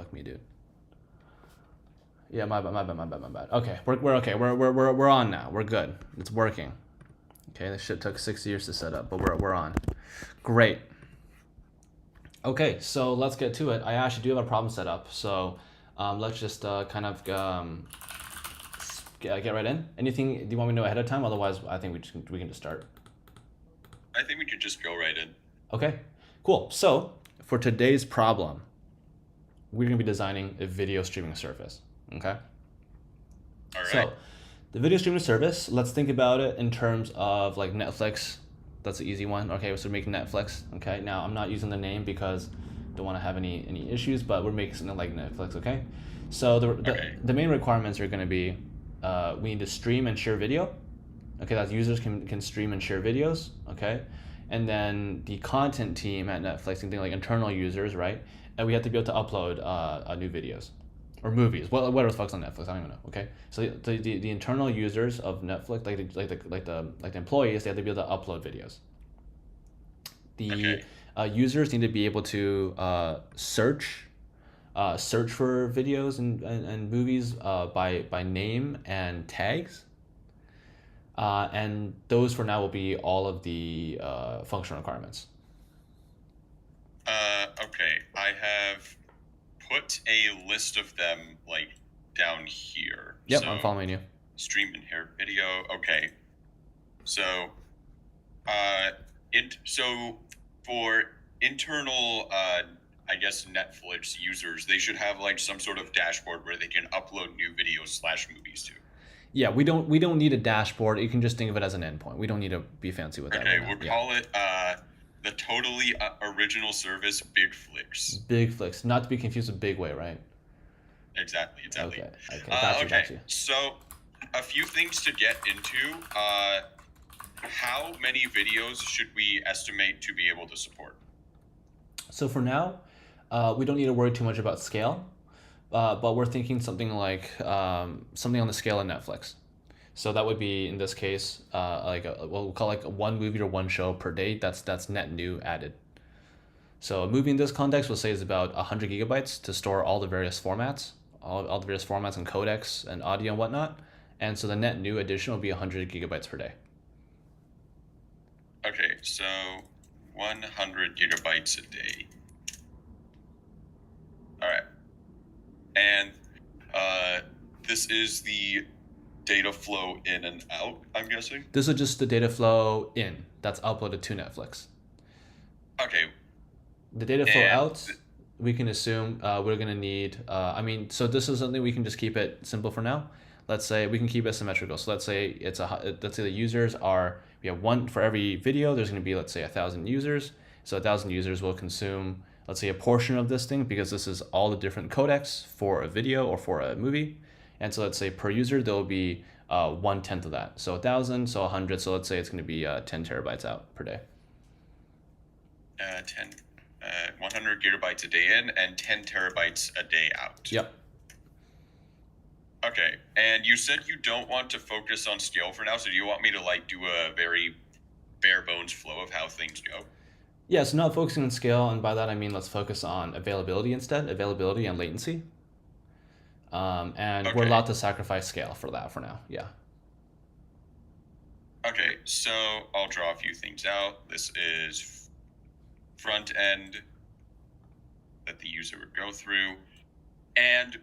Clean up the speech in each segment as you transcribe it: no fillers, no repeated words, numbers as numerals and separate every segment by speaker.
Speaker 1: Fuck me, dude. Yeah, my bad. Okay, we're okay. We're on now. We're good. It's working. Okay, this shit took 6 years to set up, but we're on. Great. Okay, so let's get to it. I actually do have a problem set up, so let's just kind of get right in. Anything do you want me to know ahead of time? Otherwise, I think we can just start.
Speaker 2: I think we could just go right in.
Speaker 1: Okay, cool. So for today's problem, we're gonna be designing a video streaming service. Okay.
Speaker 2: All right.
Speaker 1: So the video streaming service, let's think about it in terms of like Netflix. That's the easy one. Okay, so we're making Netflix. Okay, now I'm not using the name because I don't want to have any issues, but we're making something like Netflix. Okay, so the main requirements are going to be we need to stream and share video. Okay, that users can stream and share videos. Okay, and then the content team at Netflix, something like internal users, right? And we have to be able to upload new videos or movies. Whatever the fuck's on Netflix, I don't even know. Okay, so the internal users of Netflix, like the employees, they have to be able to upload videos. The users need to be able to search for videos and movies by name and tags. And those for now will be all of the functional requirements.
Speaker 2: Okay, I have put a list of them like down here.
Speaker 1: Yep,
Speaker 2: so,
Speaker 1: I'm following you.
Speaker 2: Stream and share video. Okay. So, so for internal, I guess Netflix users, they should have like some sort of dashboard where they can upload new videos / movies to.
Speaker 1: Yeah, we don't need a dashboard. You can just think of it as an endpoint. We don't need to be fancy with that.
Speaker 2: Okay, we'll call it the totally original service, BigFlix.
Speaker 1: BigFlix, not to be confused with Bigway, right?
Speaker 2: Exactly.
Speaker 1: Okay, got you.
Speaker 2: So, a few things to get into. How many videos should we estimate to be able to support?
Speaker 1: So for now, we don't need to worry too much about scale, but we're thinking something like something on the scale of Netflix. So that would be, in this case, we'll call like one movie or one show per day. That's net new added. So a movie in this context, we'll say is about 100 gigabytes to store all the various formats, all the various formats and codecs and audio and whatnot. And so the net new addition will be 100 gigabytes per day.
Speaker 2: Okay, so 100 gigabytes a day. All right. And this is the data flow in and out, I'm guessing?
Speaker 1: This is just the data flow in that's uploaded to Netflix.
Speaker 2: Okay.
Speaker 1: The data flow out, we can assume we're going to need, so this is something we can just keep it simple for now. Let's say we can keep it symmetrical. So let's say let's say the users are, we have one for every video, there's going to be, let's say 1,000 users. So 1,000 users will consume, let's say, a portion of this thing because this is all the different codecs for a video or for a movie. And so let's say per user, there will be 1/10 of that. So 1,000, so 100. So let's say it's going to be 10 terabytes out per day.
Speaker 2: 100 gigabytes a day in and 10 terabytes a day out.
Speaker 1: Yep.
Speaker 2: Okay, and you said you don't want to focus on scale for now, so do you want me to like do a very bare bones flow of how things go?
Speaker 1: Yeah, so not focusing on scale, and by that I mean let's focus on availability instead, availability and latency. And we're allowed to sacrifice scale for that for now, yeah.
Speaker 2: Okay, so I'll draw a few things out. This is front end that the user would go through. And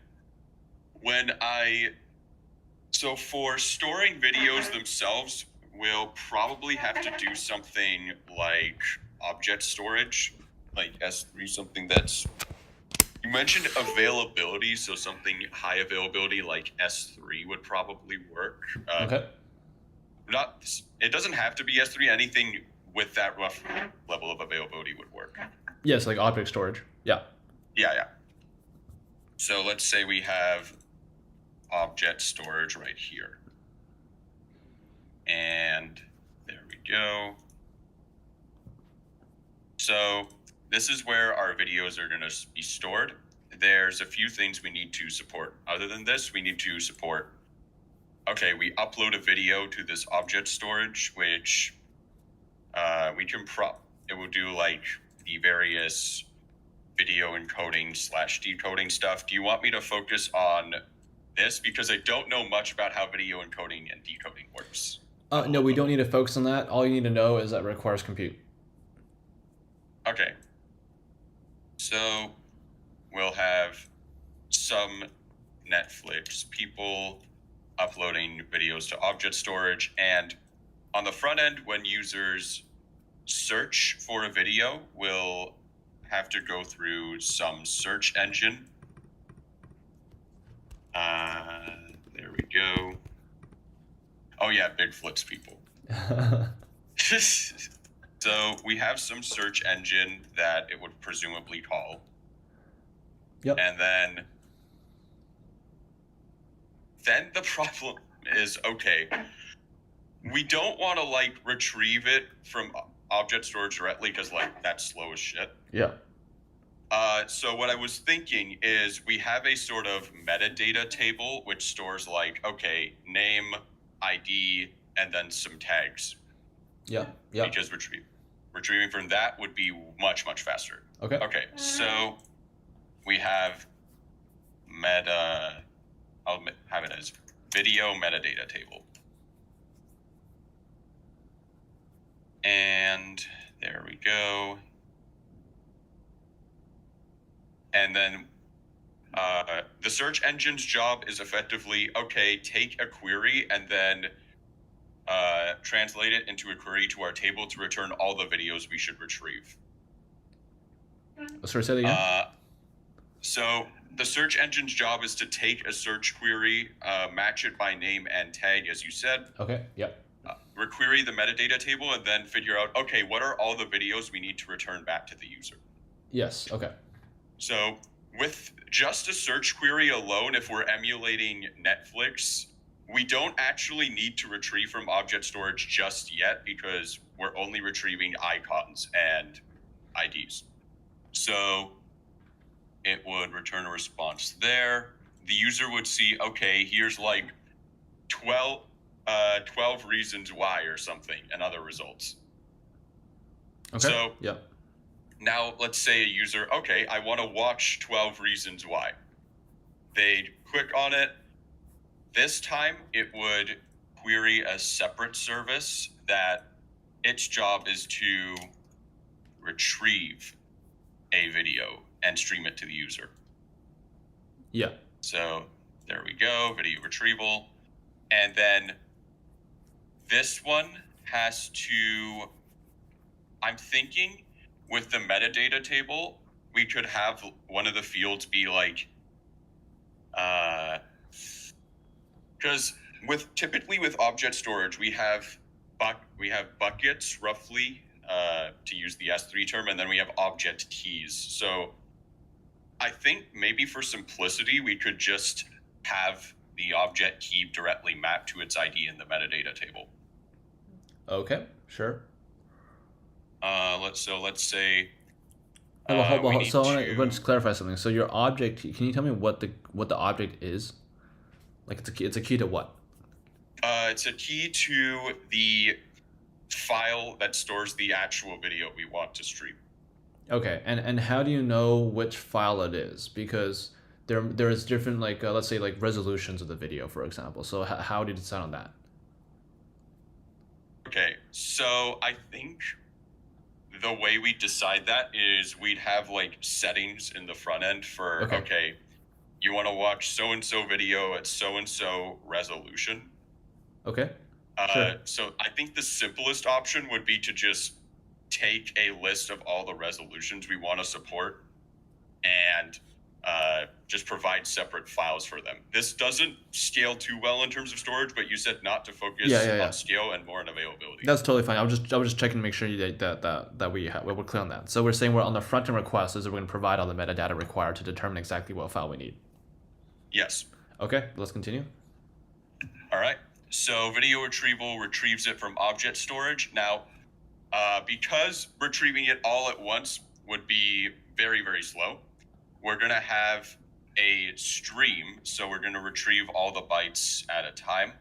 Speaker 2: so for storing videos themselves, we'll probably have to do something like object storage, like S3, something that's, you mentioned availability, so something high availability like S3 would probably work.
Speaker 1: Okay.
Speaker 2: It doesn't have to be S3, anything with that rough level of availability would work.
Speaker 1: Yes, like object storage, yeah.
Speaker 2: Yeah. So let's say we have object storage right here. And there we go. So this is where our videos are going to be stored. There's a few things we need to support. Other than this, we need to support, we upload a video to this object storage, which we can it will do like the various video and encoding / decoding stuff. Do you want me to focus on this? Because I don't know much about how video encoding and decoding works.
Speaker 1: No, we don't need to focus on that. All you need to know is that it requires compute.
Speaker 2: Okay. So we'll have some Netflix people uploading videos to object storage, and on the front end, when users search for a video, we'll have to go through some search engine. There we go. Oh yeah, Bigflix people. So we have some search engine that it would presumably call.
Speaker 1: Yep.
Speaker 2: And then the problem is, okay, we don't want to like retrieve it from object storage directly because like that's slow as shit.
Speaker 1: Yeah.
Speaker 2: So what I was thinking is we have a sort of metadata table which stores like, okay, name, ID, and then some tags.
Speaker 1: Yeah. Yeah.
Speaker 2: Because retrieving from that would be much, much faster.
Speaker 1: Okay.
Speaker 2: Okay, so we have I'll have it as video metadata table. And there we go. And then the search engine's job is effectively, okay, take a query and then translate it into a query to our table to return all the videos we should retrieve.
Speaker 1: Sorry, say that again.
Speaker 2: So the search engine's job is to take a search query, match it by name and tag, as you said.
Speaker 1: Okay. Yep.
Speaker 2: Requery the metadata table, and then figure out, okay, what are all the videos we need to return back to the user?
Speaker 1: Yes. Okay.
Speaker 2: So with just a search query alone, if we're emulating Netflix, we don't actually need to retrieve from object storage just yet because we're only retrieving icons and IDs. So it would return a response there. The user would see, okay, here's like 12 reasons why or something, and other results.
Speaker 1: Okay.
Speaker 2: So
Speaker 1: yeah.
Speaker 2: Now let's say a user, okay, I want to watch 12 reasons why. They'd click on it. This time it would query a separate service that its job is to retrieve a video and stream it to the user.
Speaker 1: Yeah.
Speaker 2: So there we go, video retrieval. And then this one has to, I'm thinking with the metadata table, we could have one of the fields be like, because typically with object storage, we have buckets roughly, to use the S3 term, and then we have object keys. So I think maybe for simplicity, we could just have the object key directly mapped to its ID in the metadata table.
Speaker 1: Okay, sure.
Speaker 2: Let's say.
Speaker 1: So I want to just clarify something. So your object, can you tell me what the object is? Like it's a key to what?
Speaker 2: It's a key to the file that stores the actual video we want to stream.
Speaker 1: Okay, and how do you know which file it is? Because there is different, like let's say like resolutions of the video, for example. So how did you decide on that?
Speaker 2: Okay, so I think the way we decide that is we'd have like settings in the front end for, okay, you want to watch so-and-so video at so-and-so resolution.
Speaker 1: Okay. Sure.
Speaker 2: So I think the simplest option would be to just take a list of all the resolutions we want to support and just provide separate files for them. This doesn't scale too well in terms of storage, but you said not to focus on scale and more on availability.
Speaker 1: That's totally fine. I was just checking to make sure that we're clear on that. So we're saying we're on the front end request is that we're going to provide all the metadata required to determine exactly what file we need.
Speaker 2: Yes.
Speaker 1: Okay, let's continue.
Speaker 2: All right. So video retrieval retrieves it from object storage. Now, because retrieving it all at once would be very, very slow, we're going to have a stream. So we're going to retrieve all the bytes at a time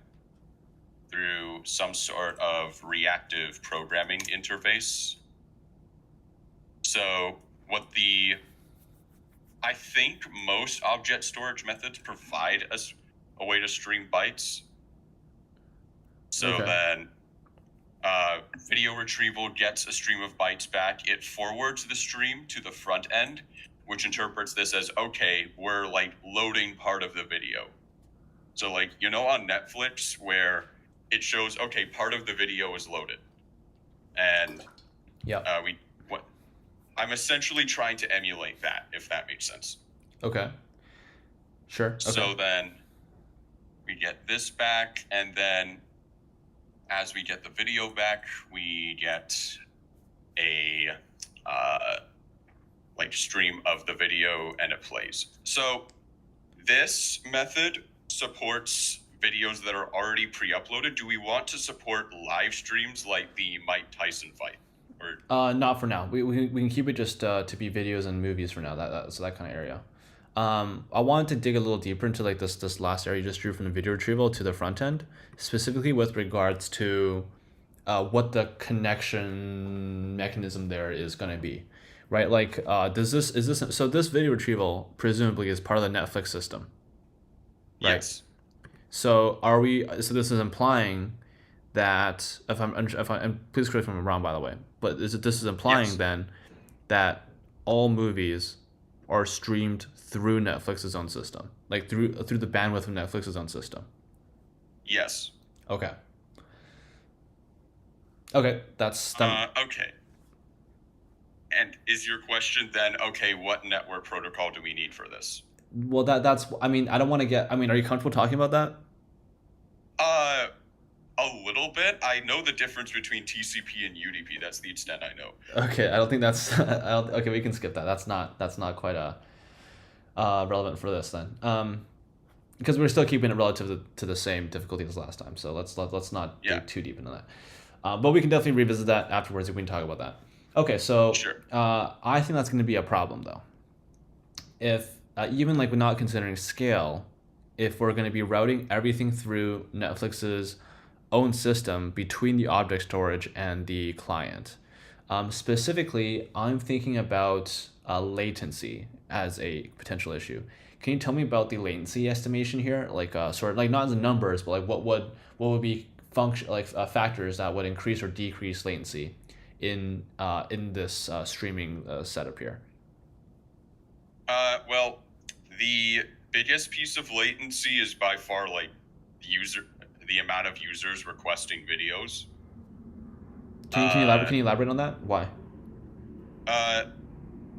Speaker 2: through some sort of reactive programming interface. So what the I think most object storage methods provide us a way to stream bytes. So
Speaker 1: Okay.
Speaker 2: then video retrieval gets a stream of bytes back. It forwards the stream to the front end, which interprets this as, okay, we're like loading part of the video. So like, you know, on Netflix where it shows, okay, part of the video is loaded. And
Speaker 1: Yeah.
Speaker 2: I'm essentially trying to emulate that, if that makes sense.
Speaker 1: Okay. Sure. Okay.
Speaker 2: So then we get this back, and then as we get the video back, we get a like stream of the video, and it plays. So this method supports videos that are already pre-uploaded. Do we want to support live streams like the Mike Tyson fight? Or
Speaker 1: Not for now. We can keep it just to be videos and movies for now. So that kind of area. I wanted to dig a little deeper into like this last area you just drew from the video retrieval to the front end, specifically with regards to what the connection mechanism there is going to be, right? Like, so this video retrieval presumably is part of the Netflix system, right?
Speaker 2: Yes.
Speaker 1: So so this is implying that and please correct me if I'm wrong, by the way, but this is implying
Speaker 2: Yes.
Speaker 1: then that all movies are streamed through Netflix's own system, like through the bandwidth of Netflix's own system.
Speaker 2: Yes.
Speaker 1: Okay. Okay, that's
Speaker 2: Okay. And is your question then, okay, what network protocol do we need for this?
Speaker 1: well, that's I mean, I don't want to get, I mean, are you comfortable talking about that?
Speaker 2: A little bit. I know the difference between TCP and UDP. That's the extent I know.
Speaker 1: Okay, I don't think that's okay, we can skip that. That's not quite relevant for this then. Because we're still keeping it relative to the same difficulty as last time. So let's not dig too deep into that. But we can definitely revisit that afterwards if we can talk about that. Okay, so
Speaker 2: Sure.
Speaker 1: I think that's going to be a problem though. If even like we're not considering scale, if we're going to be routing everything through Netflix's own system between the object storage and the client. Specifically, I'm thinking about latency as a potential issue. Can you tell me about the latency estimation here? Like sort of like not as numbers, but like what would be function like factors that would increase or decrease latency in this streaming setup here?
Speaker 2: Well, the biggest piece of latency is by far like the amount of users requesting videos.
Speaker 1: Can you elaborate on that? Why?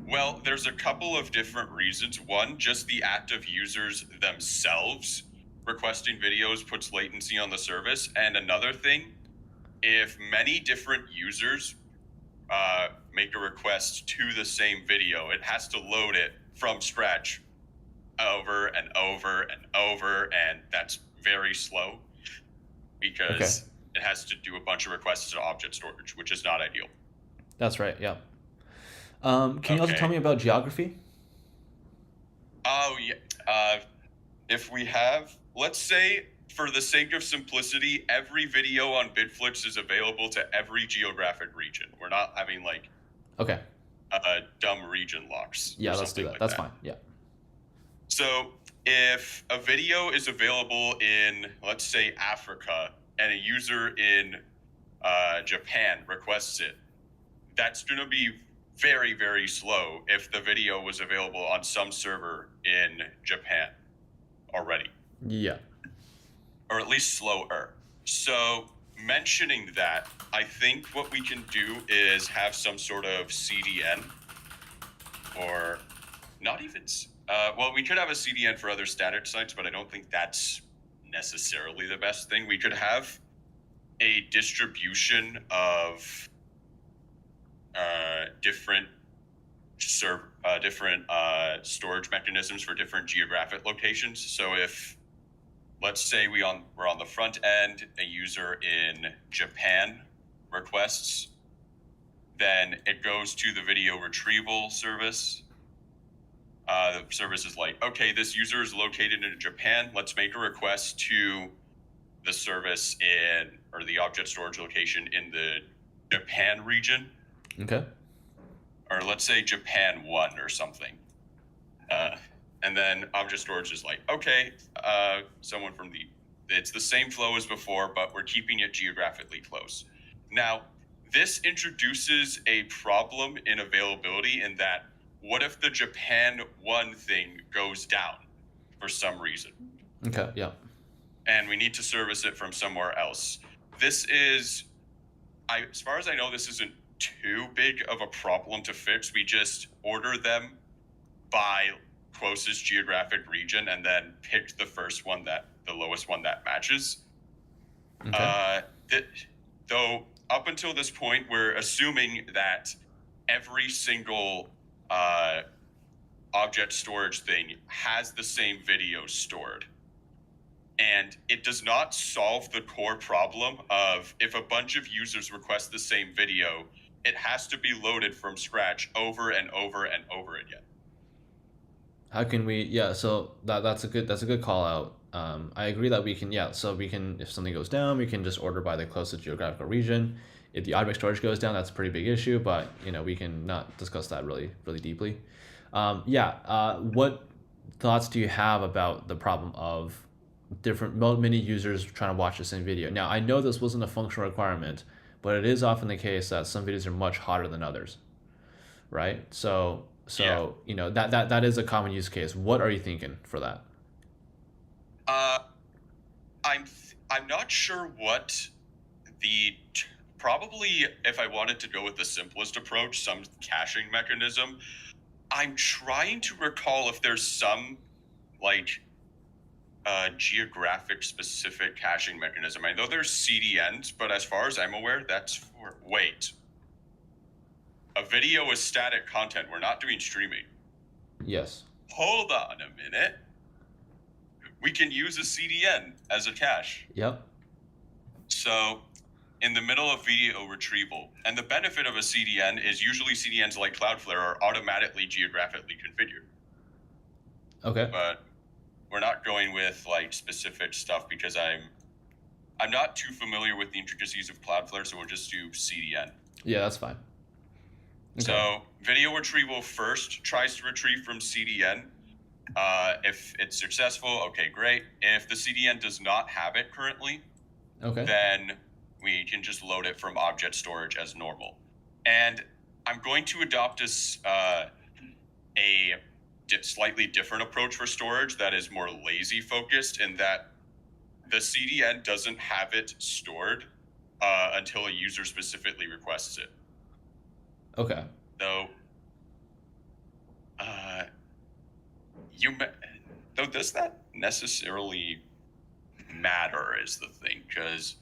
Speaker 2: Well, there's a couple of different reasons. One, just the act of users themselves requesting videos puts latency on the service. And another thing, if many different users make a request to the same video, it has to load it from scratch over and over and over, and that's very slow because it has to do a bunch of requests to object storage, which is not ideal.
Speaker 1: That's right. Yeah. Can you also tell me about geography?
Speaker 2: Oh, yeah. If we have, let's say, for the sake of simplicity, every video on Bitflix is available to every geographic region. We're not having like dumb region locks.
Speaker 1: Yeah, let's do that.
Speaker 2: Like
Speaker 1: that's fine. Yeah.
Speaker 2: So if a video is available in, let's say, Africa, and a user in Japan requests it, that's going to be very, very slow if the video was available on some server in Japan already.
Speaker 1: Yeah.
Speaker 2: Or at least slower. So mentioning that, I think what we can do is have some sort of CDN, or not even, well, we could have a CDN for other static sites, but I don't think that's necessarily the best thing. We could have a distribution of different storage mechanisms for different geographic locations. So if, let's say we're on the front end, a user in Japan requests, then it goes to the video retrieval service. The service is like, okay, this user is located in Japan. Let's make a request to the service or the object storage location in the Japan region.
Speaker 1: Okay.
Speaker 2: Or let's say Japan 1 or something. And then object storage is like, okay, someone from it's the same flow as before, but we're keeping it geographically close. Now, this introduces a problem in availability in that what if the Japan 1 thing goes down for some reason?
Speaker 1: Okay, yeah.
Speaker 2: And we need to service it from somewhere else. This is, as far as I know, this isn't too big of a problem to fix. We just order them by closest geographic region and then pick the lowest one that matches.
Speaker 1: Okay.
Speaker 2: Though up until this point, we're assuming that every single object storage thing has the same video stored. And it does not solve the core problem of if a bunch of users request the same video, it has to be loaded from scratch over and over and over again.
Speaker 1: How can we? Yeah, so that's a good call out. I agree that we can. Yeah, so we can, if something goes down, we can just order by the closest geographical region. If the object storage goes down, that's a pretty big issue, but we can not discuss that really deeply. What thoughts do you have about the problem of many users trying to watch the same video? Now, I know this wasn't a functional requirement, but it is often the case that some videos are much hotter than others, right? So
Speaker 2: Yeah.
Speaker 1: that is a common use case. What are you thinking for that?
Speaker 2: Uh, I'm not sure what probably if I wanted to go with the simplest approach, some caching mechanism. I'm trying to recall if there's some like geographic specific caching mechanism. I know there's CDNs, but as far as I'm aware, that's for a video is static content. We're not doing streaming.
Speaker 1: Yes.
Speaker 2: Hold on a minute. We can use a CDN as a cache.
Speaker 1: Yep.
Speaker 2: So in the middle of video retrieval, and the benefit of a CDN is usually CDNs like Cloudflare are automatically geographically configured.
Speaker 1: Okay.
Speaker 2: But we're not going with like specific stuff because I'm not too familiar with the intricacies of Cloudflare, so we'll just do CDN.
Speaker 1: Yeah, that's fine. Okay.
Speaker 2: So video retrieval first tries to retrieve from CDN. If it's successful, okay, great. If the CDN does not have it currently,
Speaker 1: okay,
Speaker 2: then we can just load it from object storage as normal. And I'm going to adopt a slightly different approach for storage that is more lazy focused in that the CDN doesn't have it stored until a user specifically requests it.
Speaker 1: Okay.
Speaker 2: Though, does that necessarily matter is the thing, because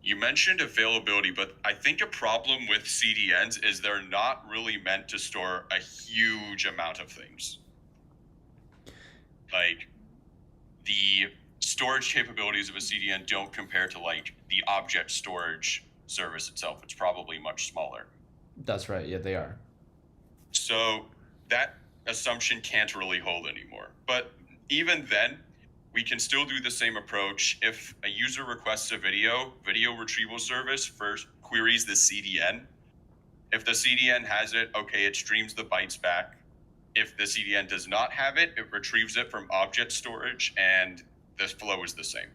Speaker 2: you mentioned availability, but I think a problem with CDNs is they're not really meant to store a huge amount of things. Like, the storage capabilities of a CDN don't compare to like the object storage service itself. It's probably much smaller.
Speaker 1: That's right. Yeah, they are.
Speaker 2: So that assumption can't really hold anymore. But even then, we can still do the same approach. If a user requests a video retrieval service first queries the CDN. If the CDN has it, okay, it streams the bytes back. If the CDN does not have it, it retrieves it from object storage, and the flow is the same.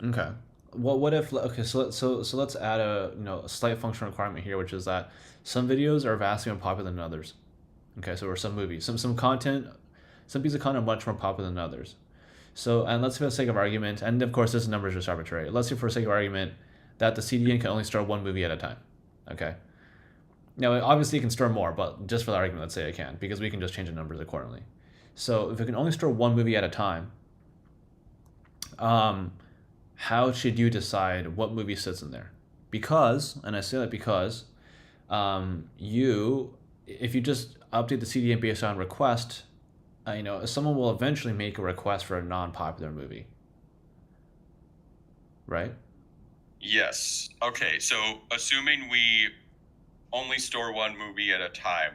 Speaker 1: Okay. Well, what if, okay, so let's add a slight functional requirement here, which is that some videos are vastly more popular than others. Okay, so or some movies, some content, some pieces of content are much more popular than others. So, and let's for the sake of argument, and of course this number is just arbitrary. Let's say for the sake of argument that the CDN can only store one movie at a time. Okay. Now, obviously it can store more, but just for the argument, let's say it can, because we can just change the numbers accordingly. So if it can only store one movie at a time, how should you decide what movie sits in there? Because, and I say that because, if you just update the CDN based on request, someone will eventually make a request for a non-popular movie, right?
Speaker 2: Yes. Okay, so assuming we only store one movie at a time,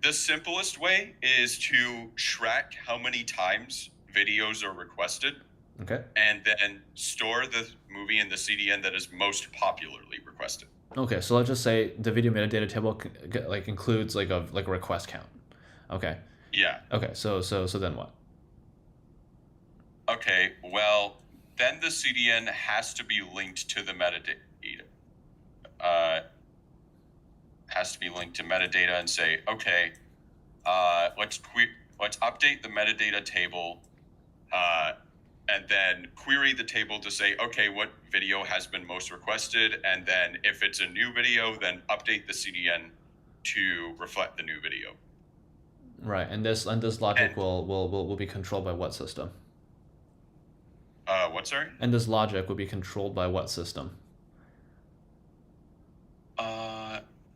Speaker 2: the simplest way is to track how many times videos are requested.
Speaker 1: Okay.
Speaker 2: And then store the movie in the CDN that is most popularly requested.
Speaker 1: Okay, so let's just say the video metadata table includes like a request count. Okay.
Speaker 2: Yeah.
Speaker 1: Okay. So then what?
Speaker 2: Okay. Well, then the CDN has to be linked to the metadata. Uh, has to be linked to metadata and say, okay, let's update the metadata table, and then query the table to say, okay, what video has been most requested, and then if it's a new video, then update the CDN to reflect the new video.
Speaker 1: Right. And this logic
Speaker 2: And
Speaker 1: will be controlled by what system?
Speaker 2: what? Sorry.
Speaker 1: And this logic will be controlled by what system?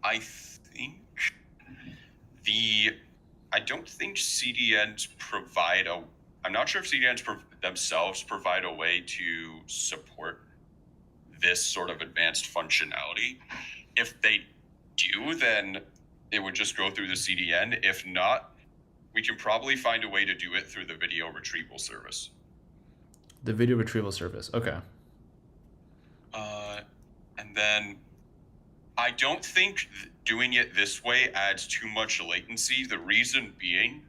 Speaker 2: I think the I don't think CDNs provide a. I'm not sure if CDNs themselves provide a way to support this sort of advanced functionality. If they do, then it would just go through the CDN. If not, we can probably find a way to do it through the video retrieval service.
Speaker 1: The video retrieval service. Okay.
Speaker 2: And then I don't think doing it this way adds too much latency. The reason being,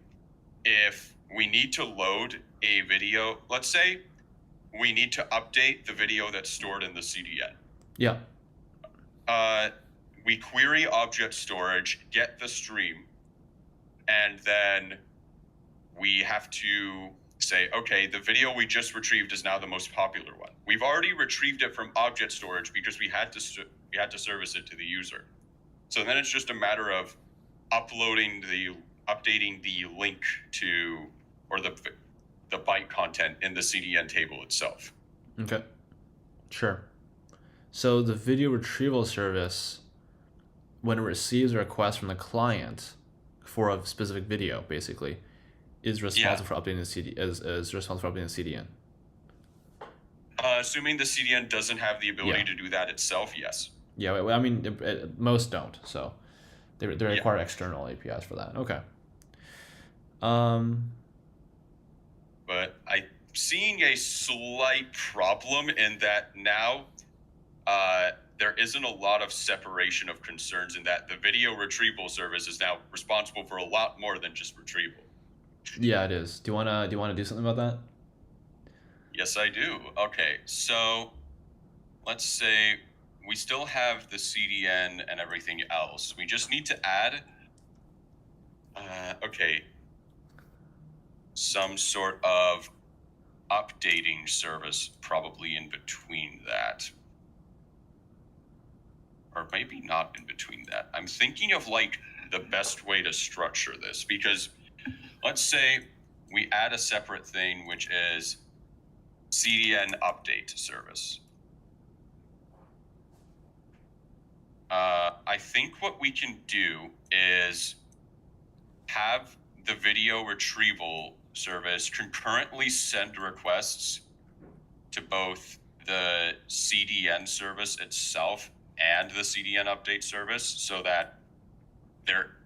Speaker 2: if we need to load a video, let's say we need to update the video that's stored in the CDN.
Speaker 1: Yeah.
Speaker 2: We query object storage, get the stream, and then we have to say, okay, the video we just retrieved is now the most popular one. We've already retrieved it from object storage because we had to service it to the user. So then it's just a matter of updating the link to, or the byte content in the CDN table itself.
Speaker 1: Okay. Sure. So the video retrieval service, when it receives a request from the client for a specific video, basically, is responsible for updating the CD is responsible for updating the CDN.
Speaker 2: Assuming the CDN doesn't have the ability to do that itself, yes.
Speaker 1: Yeah, I mean, most don't, so they require external APIs for that. Okay.
Speaker 2: But I'm seeing a slight problem in that now there isn't a lot of separation of concerns in that the video retrieval service is now responsible for a lot more than just retrieval.
Speaker 1: Yeah, it is. Do you wanna do something about that?
Speaker 2: Yes, I do. Okay, so let's say we still have the CDN and everything else. We just need to add, some sort of updating service probably in between that. Or maybe not in between that. I'm thinking of like the best way to structure this, because let's say we add a separate thing, which is CDN update service. I think what we can do is have the video retrieval service concurrently send requests to both the CDN service itself and the CDN update service, so that they're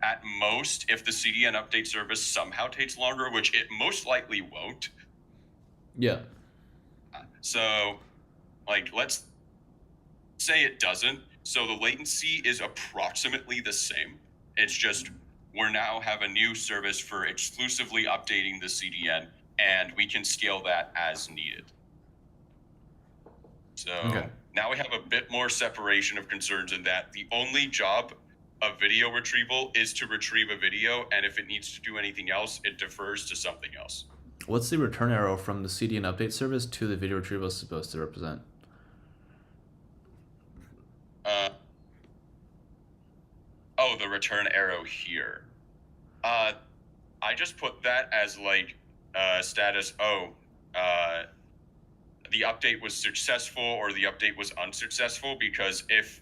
Speaker 2: at most, if the CDN update service somehow takes longer, which it most likely won't.
Speaker 1: Yeah.
Speaker 2: So, like, let's say it doesn't. So the latency is approximately the same. It's just we're now have a new service for exclusively updating the CDN, and we can scale that as needed. So now we have a bit more separation of concerns in that the only job of video retrieval is to retrieve a video, and if it needs to do anything else, it defers to something else.
Speaker 1: What's the return arrow from the CDN update service to the video retrieval supposed to represent?
Speaker 2: The return arrow here. I just put that as like status. The update was successful or the update was unsuccessful, because if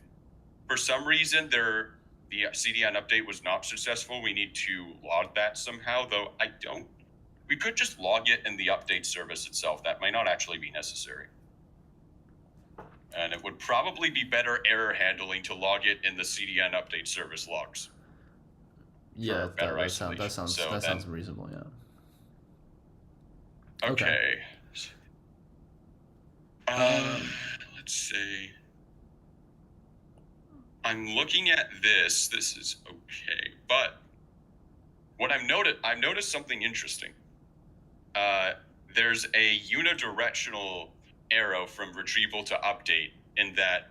Speaker 2: for some reason the CDN update was not successful, we need to log that somehow, though we could just log it in the update service itself. That might not actually be necessary. And it would probably be better error handling to log it in the CDN update service logs.
Speaker 1: Yeah, that sounds reasonable, yeah.
Speaker 2: Okay. Let's see. I'm looking at this. This is okay, but I've noticed something interesting. Uh, there's a unidirectional arrow from retrieval to update in that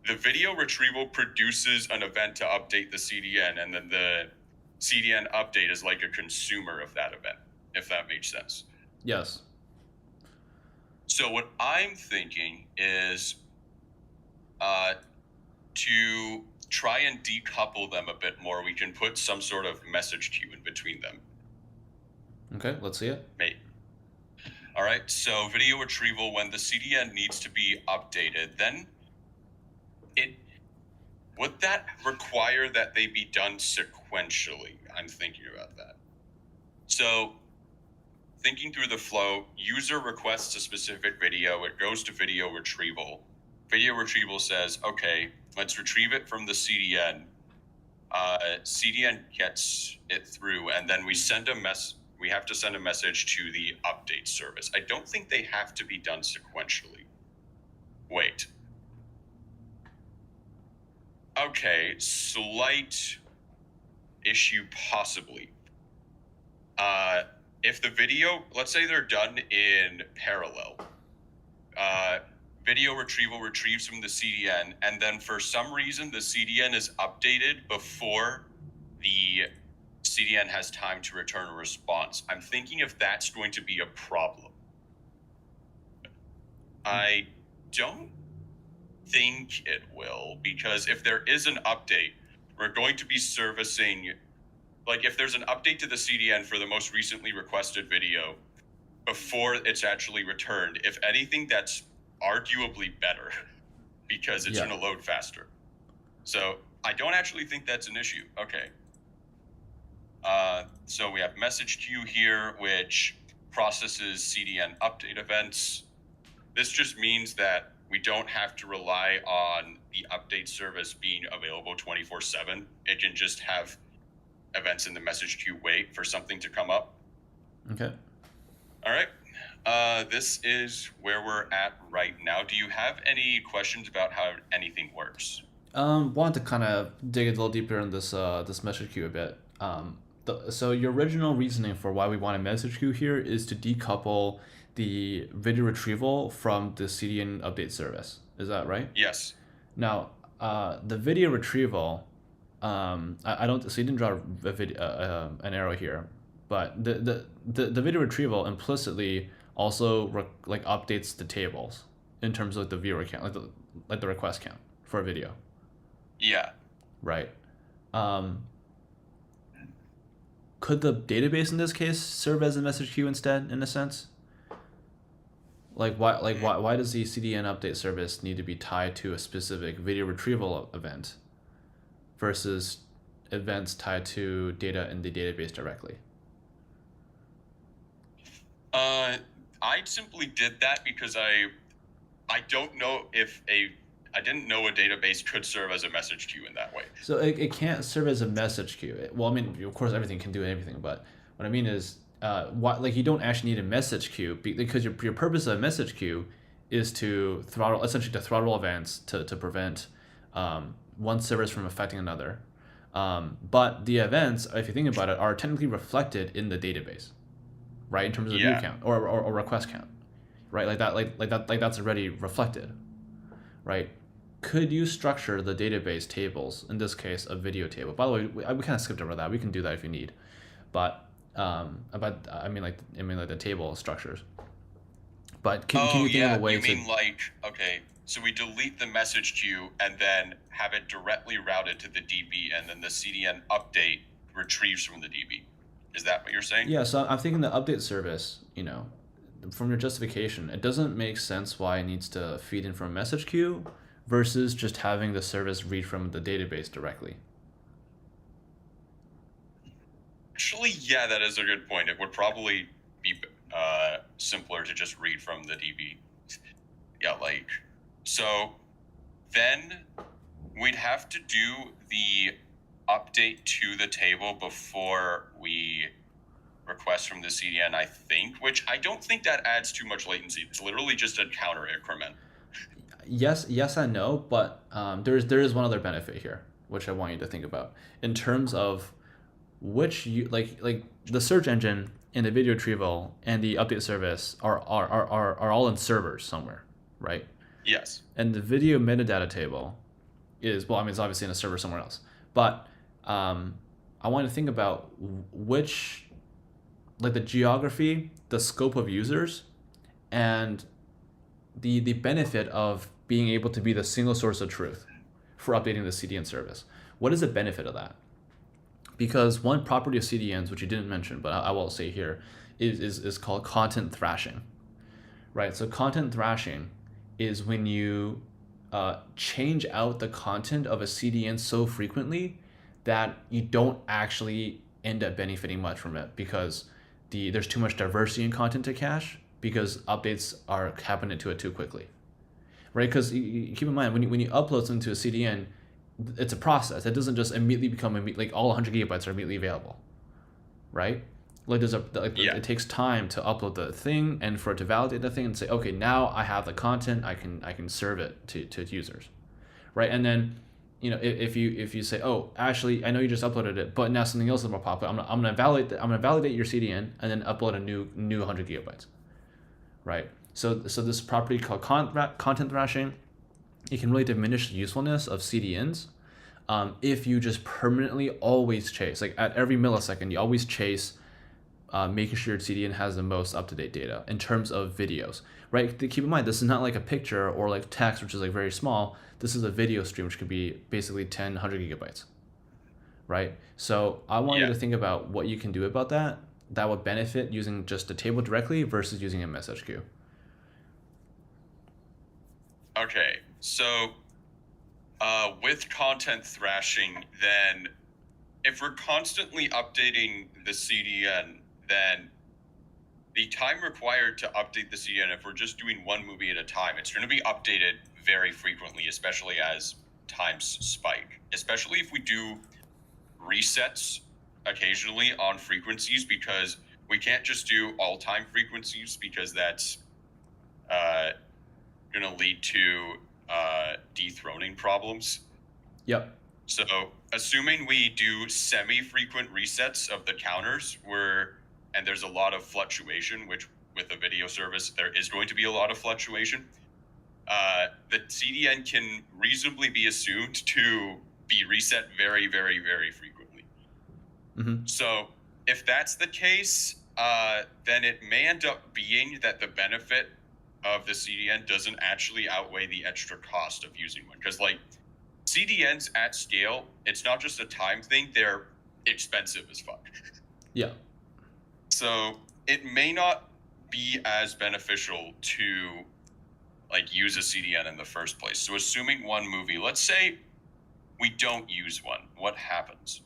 Speaker 2: the video retrieval produces an event to update the CDN, and then the CDN update is like a consumer of that event, if that makes sense.
Speaker 1: Yes.
Speaker 2: So what I'm thinking is to try and decouple them a bit more, we can put some sort of message queue in between them.
Speaker 1: Okay, let's see it.
Speaker 2: Mate. All right, so video retrieval, when the CDN needs to be updated, then would that require that they be done sequentially? I'm thinking about that. So thinking through the flow, user requests a specific video, it goes to video retrieval. Video retrieval says, okay, let's retrieve it from the CDN. CDN gets it through, and then we have to send a message to the update service. I don't think they have to be done sequentially. Wait. Okay, slight issue possibly. If the video, let's say they're done in parallel, video retrieval retrieves from the CDN, and then for some reason the CDN is updated before the CDN has time to return a response. I'm thinking if that's going to be a problem. I don't think it will, because if there is an update, we're going to be servicing, like if there's an update to the CDN for the most recently requested video before it's actually returned, if anything, that's arguably better because it's going to load faster. So I don't actually think that's an issue. Okay. So we have message queue here, which processes CDN update events. This just means that we don't have to rely on the update service being available 24/7. It can just have events in the message queue wait for something to come up.
Speaker 1: Okay.
Speaker 2: All right. This is where we're at right now. Do you have any questions about how anything works?
Speaker 1: Want to kind of dig a little deeper in this this message queue a bit. So your original reasoning for why we want a message queue here is to decouple the video retrieval from the CDN update service. Is that right?
Speaker 2: Yes.
Speaker 1: Now, the video retrieval, I don't. So you didn't draw a video, an arrow here, but the video retrieval implicitly also updates the tables in terms of the viewer count, like the request count for a video.
Speaker 2: Yeah.
Speaker 1: Right. Could the database in this case serve as a message queue instead, in a sense? Why does the CDN update service need to be tied to a specific video retrieval event versus events tied to data in the database directly?
Speaker 2: I simply did that because I don't know if I didn't know a database could serve as a message queue in that way.
Speaker 1: So it can't serve as a message queue. Well, I mean, of course, everything can do everything, but what I mean is, you don't actually need a message queue because your purpose of a message queue is to throttle events to prevent one service from affecting another. But the events, if you think about it, are technically reflected in the database, right? In terms of view count or request count, right? That's already reflected, right? Could you structure the database tables, in this case a video table? By the way, we kind of skipped over that. We can do that if you need, but I mean the table structures. But can you think of a way
Speaker 2: so we delete the message queue and then have it directly routed to the DB, and then the CDN update retrieves from the DB. Is that what you're saying?
Speaker 1: Yeah, so I'm thinking the update service, from your justification, it doesn't make sense why it needs to feed in from a message queue versus just having the service read from the database directly.
Speaker 2: Actually, yeah, that is a good point. It would probably be simpler to just read from the DB. Yeah, so then we'd have to do the update to the table before we request from the CDN, I think, which I don't think that adds too much latency. It's literally just a counter increment.
Speaker 1: Yes and no, but there is one other benefit here, which I want you to think about. In terms of like the search engine and the video retrieval and the update service are all in servers somewhere, right?
Speaker 2: Yes.
Speaker 1: And the video metadata table is, well, I mean, it's obviously in a server somewhere else. But I want to think about which, like the geography, the scope of users, and the benefit of being able to be the single source of truth for updating the CDN service. What is the benefit of that? Because one property of CDNs, which you didn't mention, but I will say here, is called content thrashing, right? So content thrashing is when you change out the content of a CDN so frequently that you don't actually end up benefiting much from it, because there's too much diversity in content to cache, because updates are happening to it too quickly, right? Because you keep in mind, when you upload something to a CDN, it's a process. It doesn't just immediately become like all 100 gigabytes are immediately available, right? Like
Speaker 2: Yeah.
Speaker 1: it takes time to upload the thing and for it to validate the thing and say, okay, now I have the content, I can serve it to users, right? And then, if you say, oh, actually, I know you just uploaded it, but now something else is more popular. I'm gonna validate your CDN and then upload a new 100 gigabytes, right? So this property called content thrashing, it can really diminish the usefulness of CDNs if you just permanently always chase, like at every millisecond, you always chase making sure your CDN has the most up-to-date data in terms of videos, right? Keep in mind, this is not like a picture or like text, which is like very small. This is a video stream, which could be basically 10, 100 gigabytes, right? So I want you
Speaker 2: Yeah.
Speaker 1: to think about what you can do about that would benefit using just a table directly versus using a message queue.
Speaker 2: Okay. So with content thrashing, then if we're constantly updating the CDN, then the time required to update the CDN, if we're just doing one movie at a time, it's going to be updated very frequently, especially as times spike. Especially if we do resets occasionally on frequencies, because we can't just do all-time frequencies, because that's going to lead to dethroning problems.
Speaker 1: Yep.
Speaker 2: So assuming we do semi-frequent resets of the counters, and there's a lot of fluctuation, which with a video service, there is going to be a lot of fluctuation, the CDN can reasonably be assumed to be reset very, very, very frequently.
Speaker 1: Mm-hmm.
Speaker 2: So if that's the case, then it may end up being that the benefit of the CDN doesn't actually outweigh the extra cost of using one. Because like CDNs at scale, it's not just a time thing, they're expensive as fuck.
Speaker 1: Yeah.
Speaker 2: So it may not be as beneficial to like use a CDN in the first place. So assuming one movie, let's say we don't use one, what happens?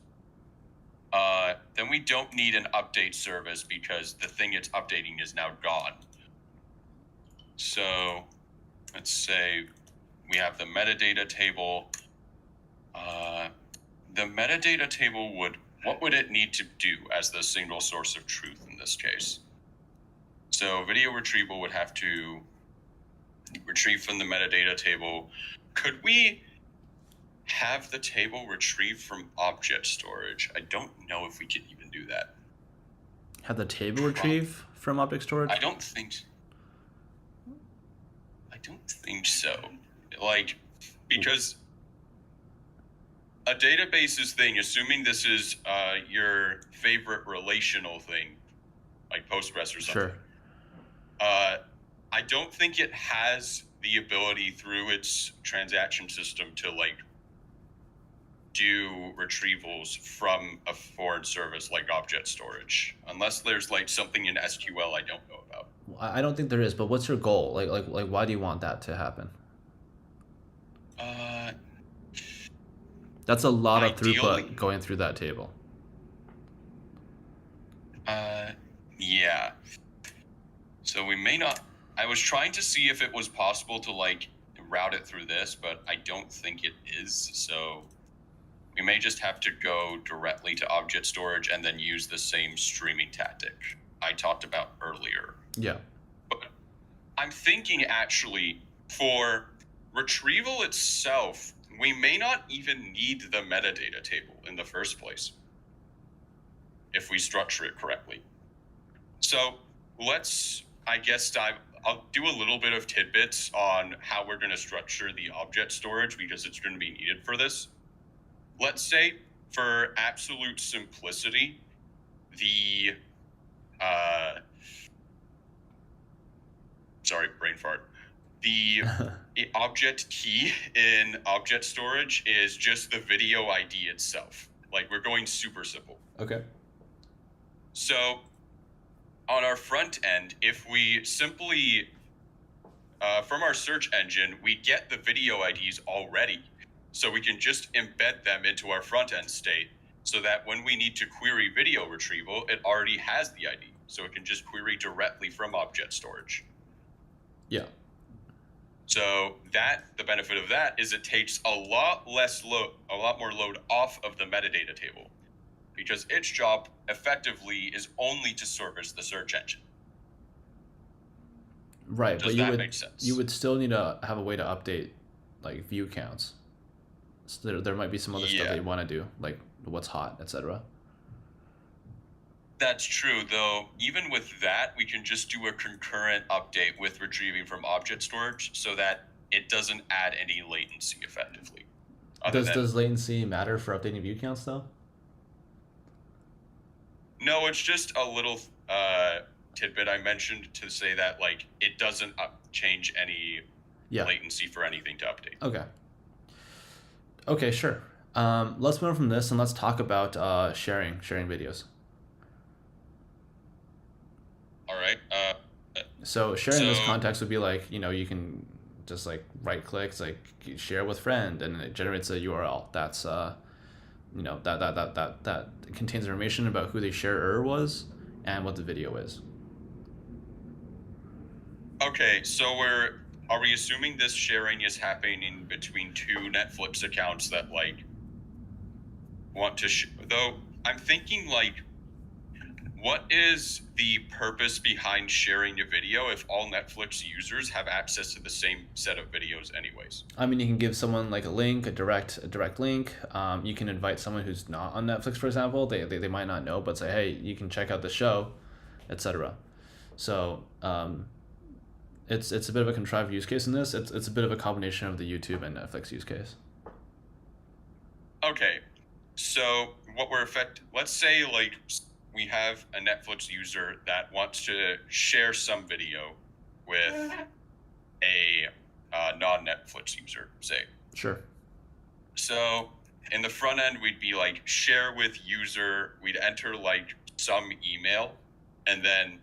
Speaker 2: Then we don't need an update service because the thing it's updating is now gone. So let's say we have the metadata table. The metadata table what would it need to do as the single source of truth in this case? So video retrieval would have to retrieve from the metadata table. Could we have the table retrieved from object storage? I don't know if we can even do that.
Speaker 1: Have the table retrieve from object storage?
Speaker 2: I don't think so. Like, because a databases thing, assuming this is your favorite relational thing, like Postgres or something.
Speaker 1: Sure.
Speaker 2: I don't think it has the ability through its transaction system to like do retrievals from a foreign service like object storage, unless there's like something in SQL I don't know about.
Speaker 1: I don't think there is, but what's your goal? Like why do you want that to happen? That's a lot of
Speaker 2: Ideally-
Speaker 1: throughput going through that table.
Speaker 2: Yeah. So we may not. I was trying to see if it was possible to like route it through this, but I don't think it is. So we may just have to go directly to object storage and then use the same streaming tactic I talked about earlier.
Speaker 1: Yeah.
Speaker 2: But I'm thinking actually for retrieval itself, we may not even need the metadata table in the first place. if we structure it correctly. So let's, I guess, I'll do a little bit of tidbits on how we're going to structure the object storage because it's going to be needed for this. Let's say, for absolute simplicity, the sorry, brain fart. The object key in object storage is just the video ID itself. Like, we're going super simple.
Speaker 1: Okay.
Speaker 2: So on our front end, if we simply, from our search engine, we get the video IDs already. So we can just embed them into our front end state so that when we need to query video retrieval, it already has the ID. So it can just query directly from object storage.
Speaker 1: Yeah.
Speaker 2: So the benefit of that is it takes a lot more load off of the metadata table, because its job effectively is only to service the search engine.
Speaker 1: Right,
Speaker 2: Does
Speaker 1: but
Speaker 2: that make sense?
Speaker 1: you would still need to have a way to update like view counts. So there might be some other stuff that you want to do, like what's hot, etc.
Speaker 2: That's true, though. Even with that, we can just do a concurrent update with retrieving from object storage so that it doesn't add any latency effectively.
Speaker 1: Does latency matter for updating view counts though?
Speaker 2: No, it's just a little tidbit I mentioned to say that like it doesn't change any latency for anything to update.
Speaker 1: Okay. Okay, sure. Let's move on from this and let's talk about sharing videos.
Speaker 2: All right.
Speaker 1: So sharing in this context would be like, you can just like right click, it's like share with friend, and it generates a URL that's that contains information about who the sharer was and what the video is.
Speaker 2: Okay, so are we assuming this sharing is happening between two Netflix accounts that like want to though I'm thinking like, what is the purpose behind sharing a video if all Netflix users have access to the same set of videos anyways?
Speaker 1: I mean, you can give someone like a link, a direct link. You can invite someone who's not on Netflix, for example. They might not know, but say, hey, you can check out the show, etc. So it's a bit of a contrived use case in this. It's a bit of a combination of the YouTube and Netflix use case.
Speaker 2: Okay, so what let's say like we have a Netflix user that wants to share some video with a non-Netflix user, say.
Speaker 1: Sure.
Speaker 2: So in the front end, we'd be like share with user, we'd enter like some email, and then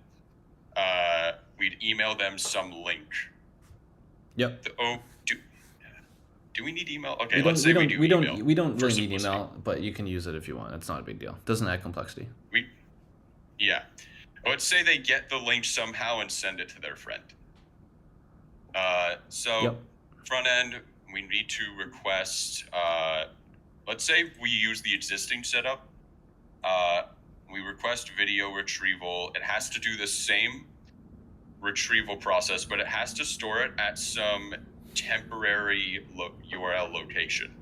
Speaker 2: we'd email them some link.
Speaker 1: Yep.
Speaker 2: Do we need email? Okay, let's say we do email.
Speaker 1: We don't really need email, but you can use it if you want. It's not a big deal. It doesn't add complexity.
Speaker 2: Yeah. Let's say they get the link somehow and send it to their friend. Front end, we need to request, let's say we use the existing setup. We request video retrieval. It has to do the same retrieval process, but it has to store it at some temporary URL location.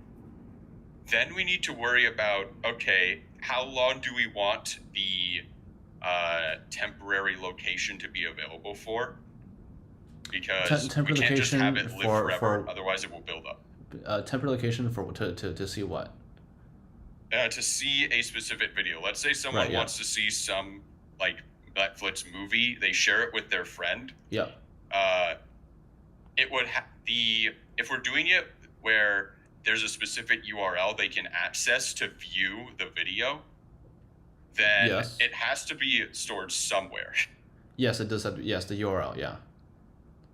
Speaker 2: Then we need to worry about, okay, how long do we want the temporary location to be available for? Because we can't just have it live forever, otherwise it will build up.
Speaker 1: Temporary location to see what?
Speaker 2: To see a specific video. Let's say someone wants to see some like Netflix movie, they share it with their friend.
Speaker 1: Yeah.
Speaker 2: It would if we're doing it where there's a specific URL they can access to view the video, then it has to be stored somewhere.
Speaker 1: Yes, it does have, the URL, yeah.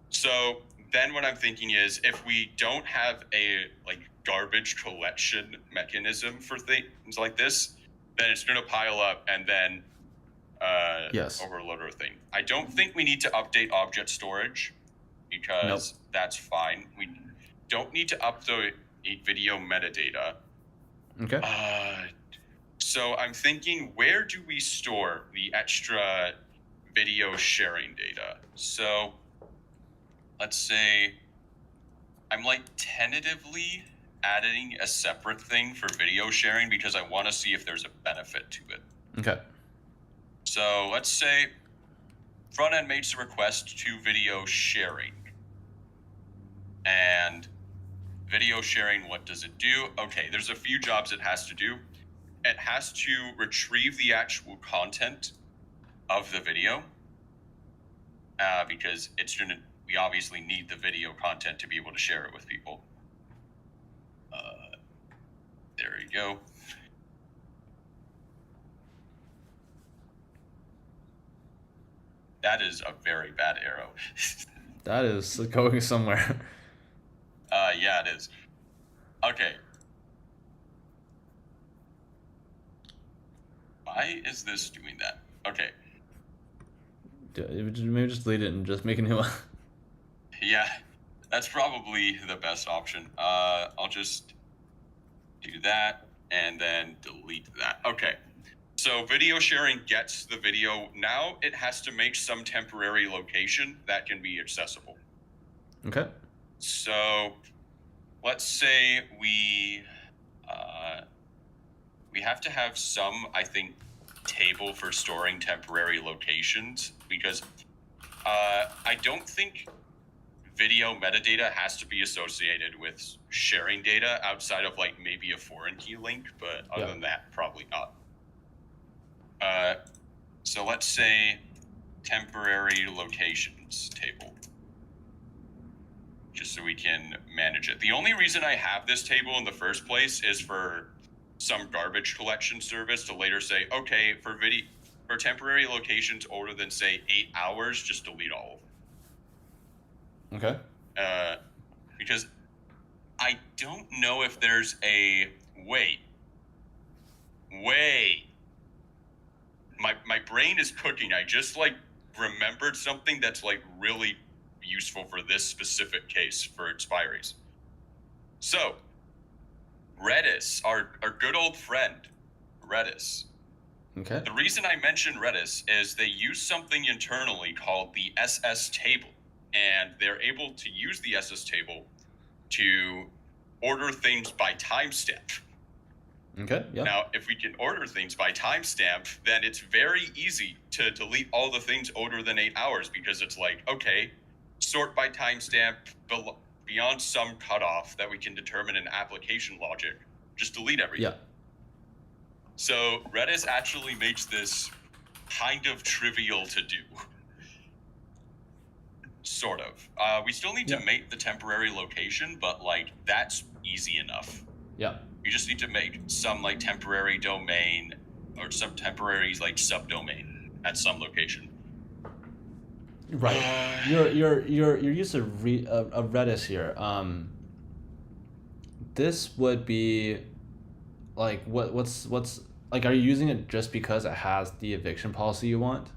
Speaker 2: So then what I'm thinking is if we don't have a like garbage collection mechanism for things like this, then it's going to pile up and then overload our thing. I don't think we need to update object storage because that's fine. We don't need to update video metadata.
Speaker 1: Okay.
Speaker 2: So I'm thinking, where do we store the extra video sharing data? So let's say I'm like tentatively adding a separate thing for video sharing because I want to see if there's a benefit to it.
Speaker 1: Okay.
Speaker 2: So let's say front end makes a request to video sharing. And video sharing, what does it do? Okay, there's a few jobs it has to do. It has to retrieve the actual content of the video because we obviously need the video content to be able to share it with people. There you go. That is a very bad arrow.
Speaker 1: That is going somewhere.
Speaker 2: Yeah, it is. Okay. Why is this doing that? Okay.
Speaker 1: Maybe just delete it and just make a new one.
Speaker 2: Yeah, that's probably the best option. I'll just do that and then delete that. Okay. So video sharing gets the video. Now it has to make some temporary location that can be accessible.
Speaker 1: Okay.
Speaker 2: So let's say we have to have some, I think, table for storing temporary locations because I don't think video metadata has to be associated with sharing data outside of like maybe a foreign key link, but other than that, probably not. So let's say temporary locations table, just so we can manage it. The only reason I have this table in the first place is for some garbage collection service to later say, okay, for temporary locations older than say 8 hours, just delete all of them.
Speaker 1: Okay.
Speaker 2: Because I don't know if there's a wait. My brain is cooking. I just like remembered something that's like really useful for this specific case for expiries. So Redis, our good old friend, Redis.
Speaker 1: Okay.
Speaker 2: The reason I mention Redis is they use something internally called the SS table, and they're able to use the SS table to order things by timestamp.
Speaker 1: Okay, yeah.
Speaker 2: Now, if we can order things by timestamp, then it's very easy to delete all the things older than 8 hours because it's like, okay, sort by timestamp beyond some cutoff that we can determine in application logic, just delete everything.
Speaker 1: Yeah.
Speaker 2: So Redis actually makes this kind of trivial to do. Sort of. We still need to make the temporary location, but like that's easy enough.
Speaker 1: Yeah.
Speaker 2: You just need to make some like temporary domain or some temporary like subdomain at some location.
Speaker 1: Right. Your use of Redis here. This would be like what's like, are you using it just because it has the eviction policy you want?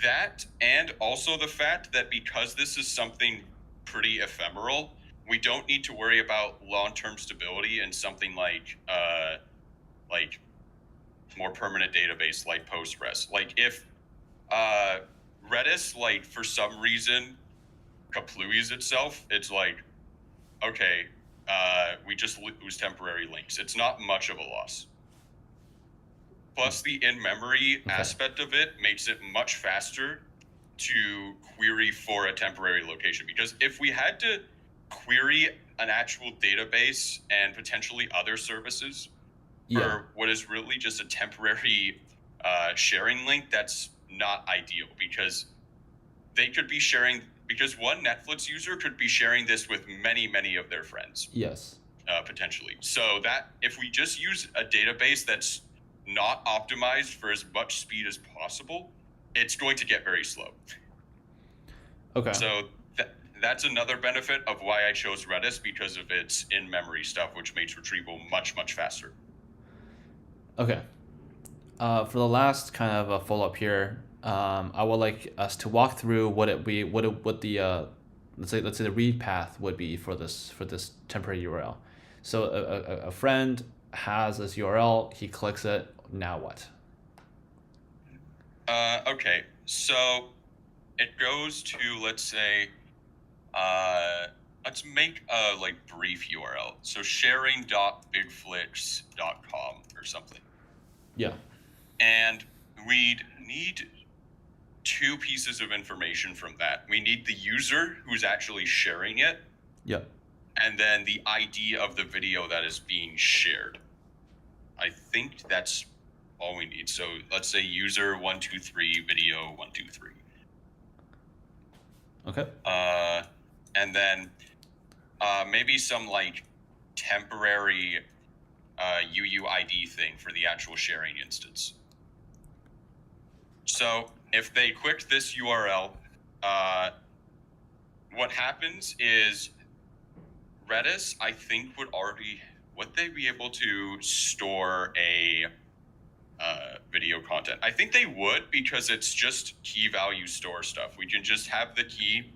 Speaker 2: That and also the fact that because this is something pretty ephemeral, we don't need to worry about long-term stability in something like more permanent database like Postgres. Like if Redis, like for some reason, kapluis itself, it's like, okay, we just lose temporary links. It's not much of a loss. Plus the in-memory aspect of it makes it much faster to query for a temporary location. Because if we had to query an actual database and potentially other services for what is really just a temporary sharing link, that's not ideal because they could be sharing, because one Netflix user could be sharing this with many of their friends.
Speaker 1: Yes.
Speaker 2: Potentially. So that if we just use a database that's not optimized for as much speed as possible, it's going to get very slow.
Speaker 1: Okay.
Speaker 2: So that's another benefit of why I chose Redis, because of its in-memory stuff, which makes retrieval much faster.
Speaker 1: Okay. For the last kind of a follow-up here, I would like us to walk through what the let's say the read path would be for this temporary URL. So a friend has this URL, he clicks it, now what?
Speaker 2: Okay, so it goes to, let's say, let's make a like brief URL. So sharing.bigflix.com or something.
Speaker 1: Yeah.
Speaker 2: And we'd need two pieces of information from that. We need the user who's actually sharing it,
Speaker 1: Yeah.
Speaker 2: and then the ID of the video that is being shared. I think that's all we need. So let's say user 123 video 123.
Speaker 1: Okay.
Speaker 2: And then maybe some like temporary UUID thing for the actual sharing instance. So if they click this URL, what happens is Redis, I think, would they be able to store a video content? I think they would, because it's just key value store stuff. We can just have the key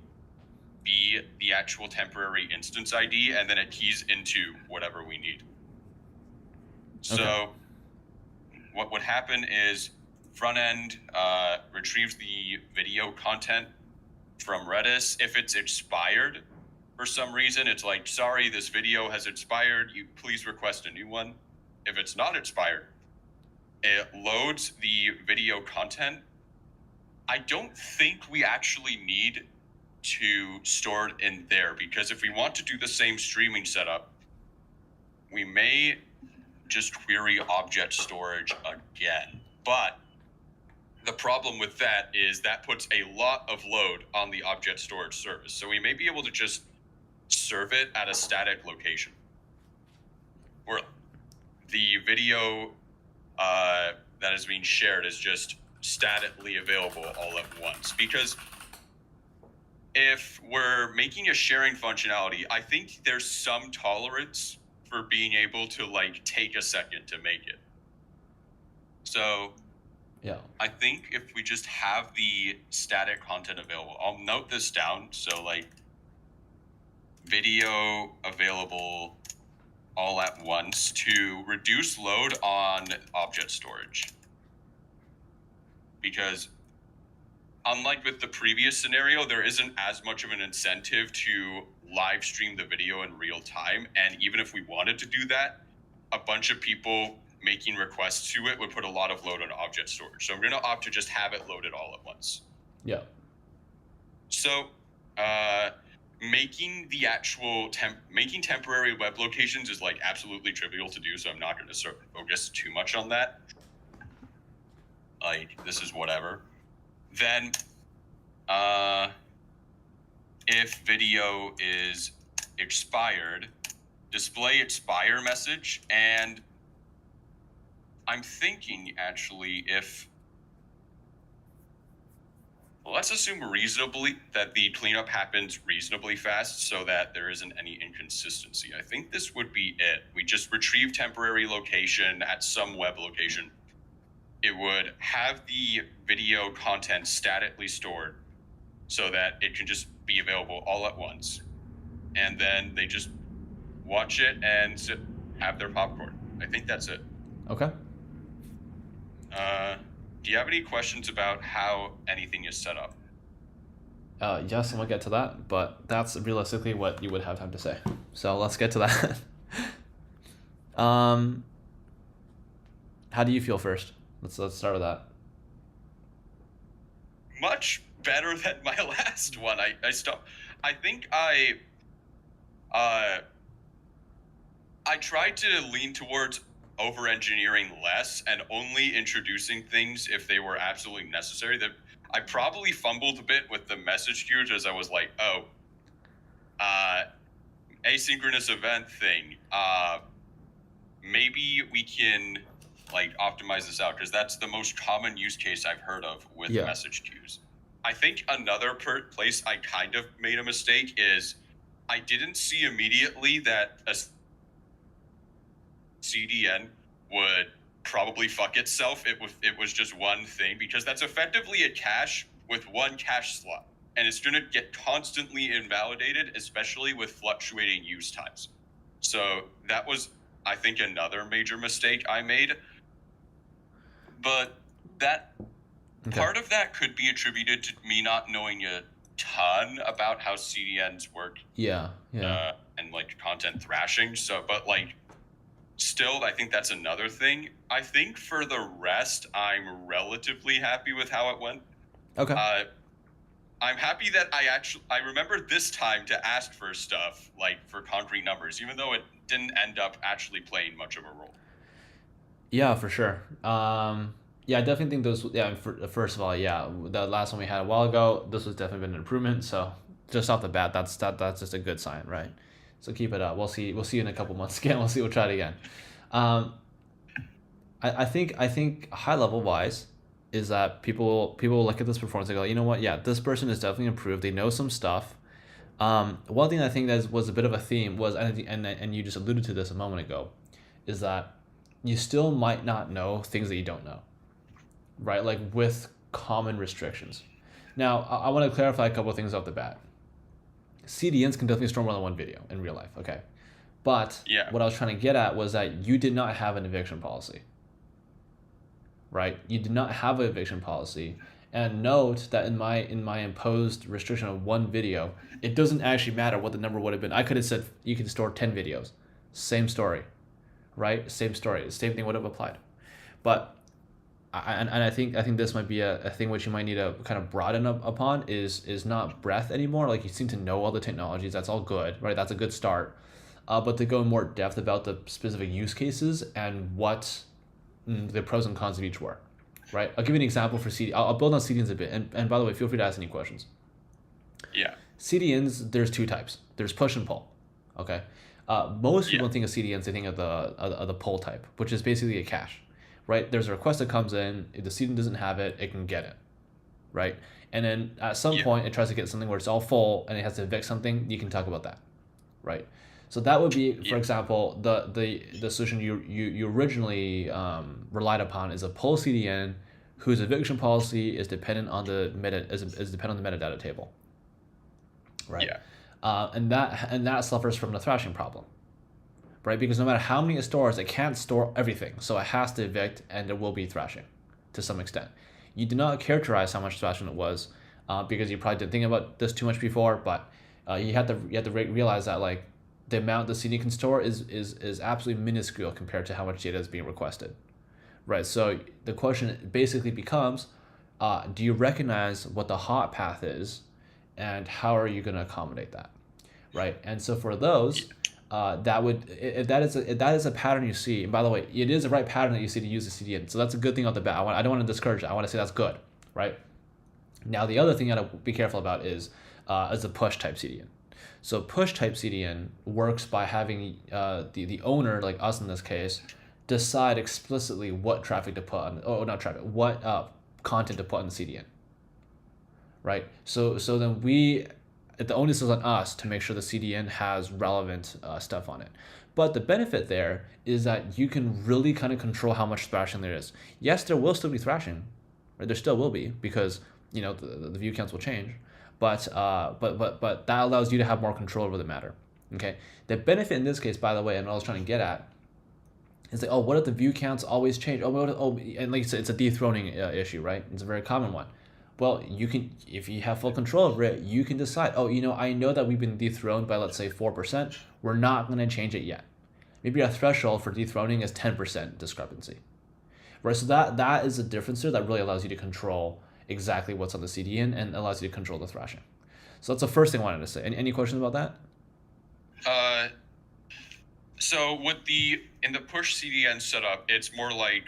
Speaker 2: be the actual temporary instance ID, and then it keys into whatever we need. So what would happen is front end retrieves the video content from Redis. If it's expired for some reason, it's like, sorry, this video has expired. You please request a new one. If it's not expired, it loads the video content. I don't think we actually need to store it in there, because if we want to do the same streaming setup, we may just query object storage again. But the problem with that is that puts a lot of load on the object storage service. So we may be able to just serve it at a static location where the video that is being shared is just statically available all at once. Because if we're making a sharing functionality, I think there's some tolerance for being able to like take a second to make it. So
Speaker 1: Yeah.
Speaker 2: I think if we just have the static content available, I'll note this down. So like video available all at once to reduce load on object storage. Because unlike with the previous scenario, there isn't as much of an incentive to live stream the video in real time. And even if we wanted to do that, a bunch of people making requests to it would put a lot of load on object storage. So I'm going to opt to just have it loaded all at once.
Speaker 1: Yeah.
Speaker 2: So making the actual making temporary web locations is like absolutely trivial to do. So I'm not going to focus too much on that. Like this is whatever. Then if video is expired, display expire message. And I'm thinking actually let's assume reasonably that the cleanup happens reasonably fast so that there isn't any inconsistency. I think this would be it. We just retrieve temporary location at some web location. It would have the video content statically stored so that it can just be available all at once. And then they just watch it and have their popcorn. I think that's it.
Speaker 1: Okay.
Speaker 2: Do you have any questions about how anything is set up?
Speaker 1: Yes, I'm gonna get to that, but that's realistically what you would have time to say. So let's get to that. How do you feel first? Let's start with that.
Speaker 2: Much better than my last one. I stopped. I think I tried to lean towards over-engineering less and only introducing things if they were absolutely necessary. That I probably fumbled a bit with the message queues, as I was like, asynchronous event thing. Maybe we can like optimize this out, because that's the most common use case I've heard of with message queues. I think another place I kind of made a mistake is I didn't see immediately that a CDN would probably fuck itself. It was just one thing, because that's effectively a cache with one cache slot, and it's going to get constantly invalidated, especially with fluctuating use times. So that was, I think, another major mistake I made. But that part of that could be attributed to me not knowing a ton about how CDNs work.
Speaker 1: Yeah.
Speaker 2: And like content thrashing. So, but like still, I think that's another thing. I think for the rest, I'm relatively happy with how it went.
Speaker 1: Okay.
Speaker 2: Uh, I'm happy that I remember this time to ask for stuff like for concrete numbers, even though it didn't end up actually playing much of a role.
Speaker 1: Yeah, for sure. Yeah, I definitely think those. Yeah, first of all, yeah, the last one we had a while ago, this was definitely been an improvement. So just off the bat, that's just a good sign, right? So keep it up. We'll see you in a couple months again. We'll see. We'll try it again. Um, I think high level wise is that people will look at this performance and go, you know what? Yeah, this person is definitely improved. They know some stuff. One thing I think that was a bit of a theme was, and you just alluded to this a moment ago, is that you still might not know things that you don't know, right? Like with common restrictions. Now, I want to clarify a couple of things off the bat. CDNs can definitely store more than one video in real life, okay? But
Speaker 2: Yeah.
Speaker 1: what I was trying to get at was that you did not have an eviction policy, right? You did not have an eviction policy. And note that in my imposed restriction of one video, it doesn't actually matter what the number would have been. I could have said you can store 10 videos. Same story, right? Same story. Same thing would have applied. But I think this might be a thing which you might need to kind of broaden up upon is not breadth anymore. Like you seem to know all the technologies. That's all good, right? That's a good start. But to go in more depth about the specific use cases and what the pros and cons of each were, right? I'll give you an example for CD. I'll build on CDNs a bit. And by the way, feel free to ask any questions.
Speaker 2: Yeah.
Speaker 1: CDNs, there's two types. There's push and pull. Okay. Most people
Speaker 2: Yeah.
Speaker 1: think of CDNs, they think of the pull type, which is basically a cache, right? There's a request that comes in. If the CDN doesn't have it, it can get it, right? And then at some
Speaker 2: Yeah.
Speaker 1: point, it tries to get something where it's all full and it has to evict something. You can talk about that, right? So that would be, for
Speaker 2: Yeah.
Speaker 1: example, the solution you originally relied upon is a pull CDN whose eviction policy is dependent on the is dependent on the metadata table, right?
Speaker 2: Yeah.
Speaker 1: And that suffers from the thrashing problem, right? Because no matter how many it stores, it can't store everything, so it has to evict, and there will be thrashing, to some extent. You did not characterize how much thrashing it was, because you probably didn't think about this too much before. But you have to realize that like the amount the CD can store is absolutely minuscule compared to how much data is being requested, right? So the question basically becomes, do you recognize what the hot path is, and how are you going to accommodate that, right? And so for those, that would if that is a pattern you see. And by the way, it is the right pattern that you see to use the CDN. So that's a good thing off the bat. I don't want to discourage it. I want to say that's good, right? Now the other thing you got to be careful about is a push type CDN. So push type CDN works by having the owner, like us in this case, decide explicitly what traffic to put on, oh, not traffic, what content to put on the CDN, right? So then the onus is on us to make sure the CDN has relevant stuff on it. But the benefit there is that you can really kind of control how much thrashing there is. Yes, there will still be thrashing, right? There still will be, because the view counts will change, but that allows you to have more control over the matter. Okay. The benefit in this case, by the way, and what I was trying to get at, is like, oh, what if the view counts always change? And like you said, it's a dethroning issue, right? It's a very common one. Well, you can, if you have full control over it, you can decide, oh, I know that we've been dethroned by, let's say, 4%. We're not going to change it yet. Maybe our threshold for dethroning is 10% discrepancy, right? So that is a difference there that really allows you to control exactly what's on the CDN and allows you to control the thrashing. So that's the first thing I wanted to say. Any questions about that?
Speaker 2: So in the push CDN setup, it's more like,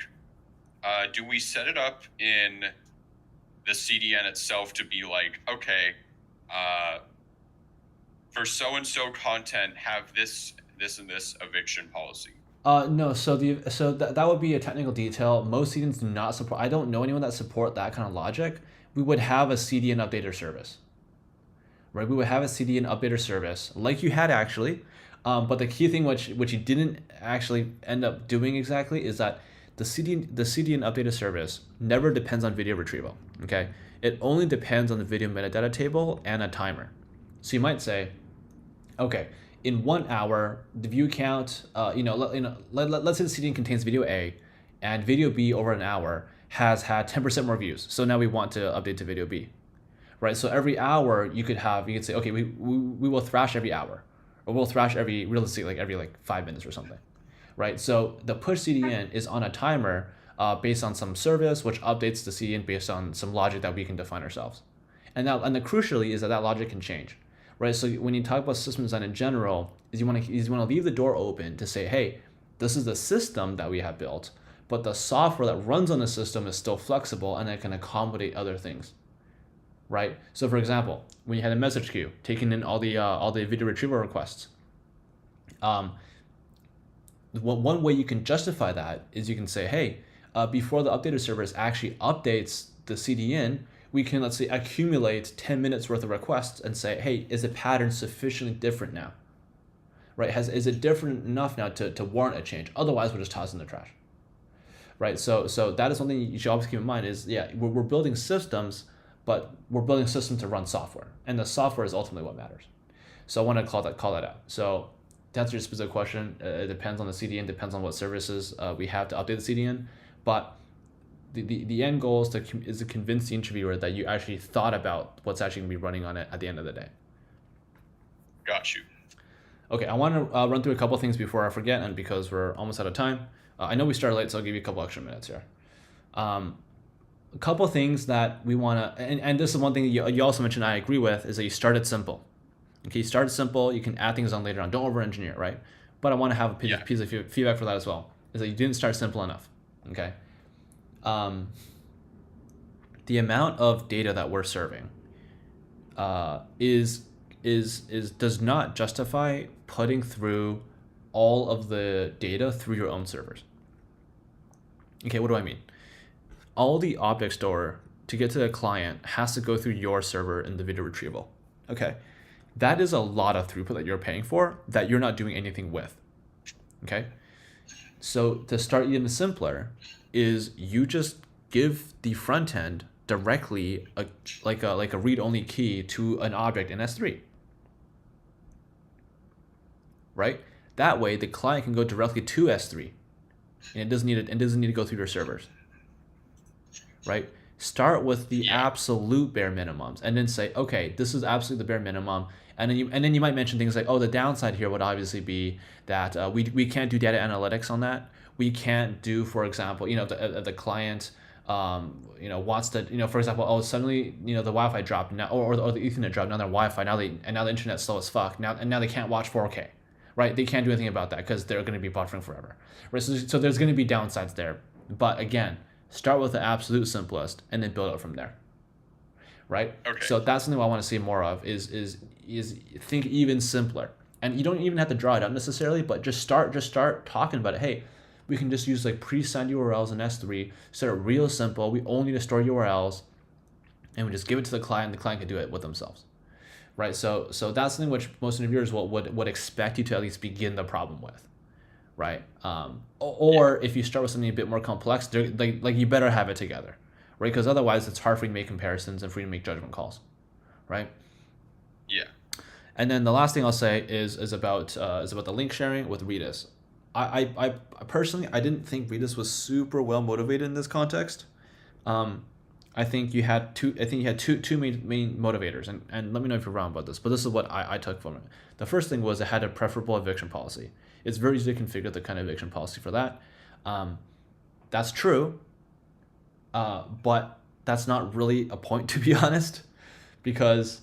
Speaker 2: do we set it up in the CDN itself to be like, okay, for so and so content, have this and this eviction policy?
Speaker 1: No. So that would be a technical detail. Most CDNs do not support. I don't know anyone that support that kind of logic. We would have a CDN updater service, right? We would have a CDN updater service like you had actually, but the key thing which you didn't actually end up doing exactly is that the CDN updater service never depends on video retrieval. Okay, it only depends on the video metadata table and a timer. So you might say, okay, in 1 hour, the view count, let's say the CDN contains video A, and video B over an hour has had 10% more views. So now we want to update to video B, right? So every hour you could say, okay, we will thrash every hour, or we'll thrash realistically, every 5 minutes or something, right? So the push CDN is on a timer based on some service, which updates the CDN based on some logic that we can define ourselves. And now, and the crucially is that that logic can change, right? So when you talk about system design in general, is you want to leave the door open to say, hey, this is the system that we have built, but the software that runs on the system is still flexible and it can accommodate other things, right? So for example, when you had a message queue taking in all the video retrieval requests, one way you can justify that is you can say, hey, before the updated service actually updates the CDN, we can, let's say, accumulate 10 minutes worth of requests and say, hey, is the pattern sufficiently different now? Right? Is it different enough now to warrant a change? Otherwise, we'll just toss it in the trash. Right? So that is something you should always keep in mind is, yeah, we're building systems, but we're building systems to run software. And the software is ultimately what matters. So I want to call that out. So to answer your specific question, it depends on the CDN, depends on what services we have to update the CDN. But the end goal is to convince the interviewer that you actually thought about what's actually going to be running on it at the end of the day.
Speaker 2: Got you.
Speaker 1: Okay, I want to run through a couple things before I forget, and because we're almost out of time. I know we started late, so I'll give you a couple extra minutes here. A couple things that we want to, and this is one thing you also mentioned I agree with, is that you start it simple. Okay, you start it simple, you can add things on later on. Don't over-engineer, right? But I want to have a piece of feedback for that as well, is that you didn't start simple enough, okay? The amount of data that we're serving does not justify putting through all of the data through your own servers. Okay, what do I mean? All the object store to get to the client has to go through your server in the video retrieval. Okay, that is a lot of throughput that you're paying for that you're not doing anything with. Okay, so to start even simpler is you just give the front end directly a read-only key to an object in S3. Right? That way the client can go directly to S3 and it doesn't need to go through your servers. Right? Start with the absolute bare minimums and then say, okay, this is absolutely the bare minimum. And then you might mention things like, oh, the downside here would obviously be that we can't do data analytics on that. We can't do, for example, the client wants to, for example, oh, suddenly, the Wi-Fi dropped now, or the Ethernet dropped, now their Wi-Fi, now the internet's slow as fuck, now they can't watch 4K, right? They can't do anything about that because they're going to be buffering forever, right? So there's going to be downsides there. But again, start with the absolute simplest and then build up from there, right?
Speaker 2: Okay.
Speaker 1: So that's something I want to see more of is think even simpler. And you don't even have to draw it out necessarily, but just start talking about it. Hey, we can just use like pre-signed URLs in S3, start it real simple. We only need to store URLs and we just give it to the client. The client can do it with themselves, right? So that's something which most interviewers would expect you to at least begin the problem with, right? Or if you start with something a bit more complex, like you better have it together, right? Because otherwise it's hard for you to make comparisons and for you to make judgment calls, right?
Speaker 2: Yeah.
Speaker 1: And then the last thing I'll say is about the link sharing with Redis. I personally, I didn't think Redis was super well motivated in this context. I think you had two main motivators, and let me know if you're wrong about this, but this is what I took from it. The first thing was it had a preferable eviction policy. It's very easy to configure the kind of eviction policy for that. That's true, but that's not really a point, to be honest, because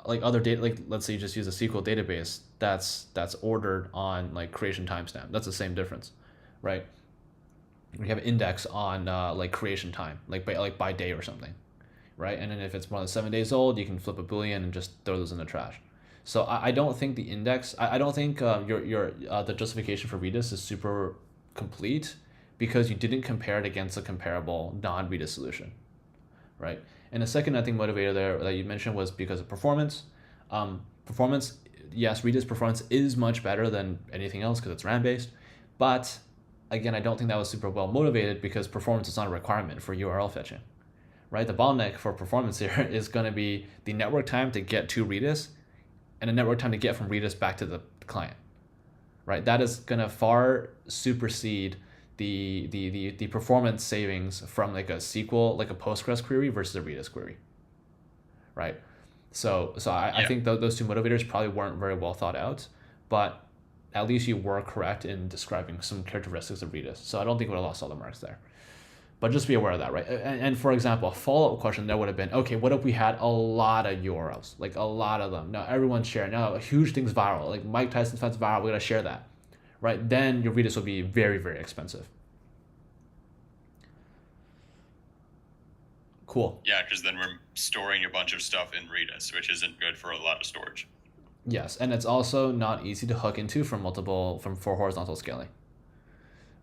Speaker 1: like other data, like let's say you just use a SQL database that's ordered on like creation timestamp. That's the same difference, right? We have an index on like creation time, like by day or something, right? And then if it's more than 7 days old, you can flip a boolean and just throw those in the trash. So I don't think the index, I don't think your the justification for Redis is super complete because you didn't compare it against a comparable non-Redis solution, right? And the second, I think, motivator there that you mentioned was because of performance. Performance, yes, Redis performance is much better than anything else because it's RAM-based. But again, I don't think that was super well motivated because performance is not a requirement for URL fetching, right? The bottleneck for performance here is going to be the network time to get to Redis and the network time to get from Redis back to the client, right? That is going to far supersede the performance savings from like a SQL, like a Postgres query versus a Redis query, right? So I think those two motivators probably weren't very well thought out, but at least you were correct in describing some characteristics of Redis. So I don't think we would have lost all the marks there. But just be aware of that, right? And for example, a follow-up question there would have been, okay, what if we had a lot of URLs, like a lot of them? Now everyone's sharing. Now a huge thing's viral, like Mike Tyson's fight's viral. We gotta share that, right? Then your Redis will be very, very expensive. Cool.
Speaker 2: Yeah, because then we're storing a bunch of stuff in Redis, which isn't good for a lot of storage.
Speaker 1: Yes, and it's also not easy to hook into for horizontal scaling.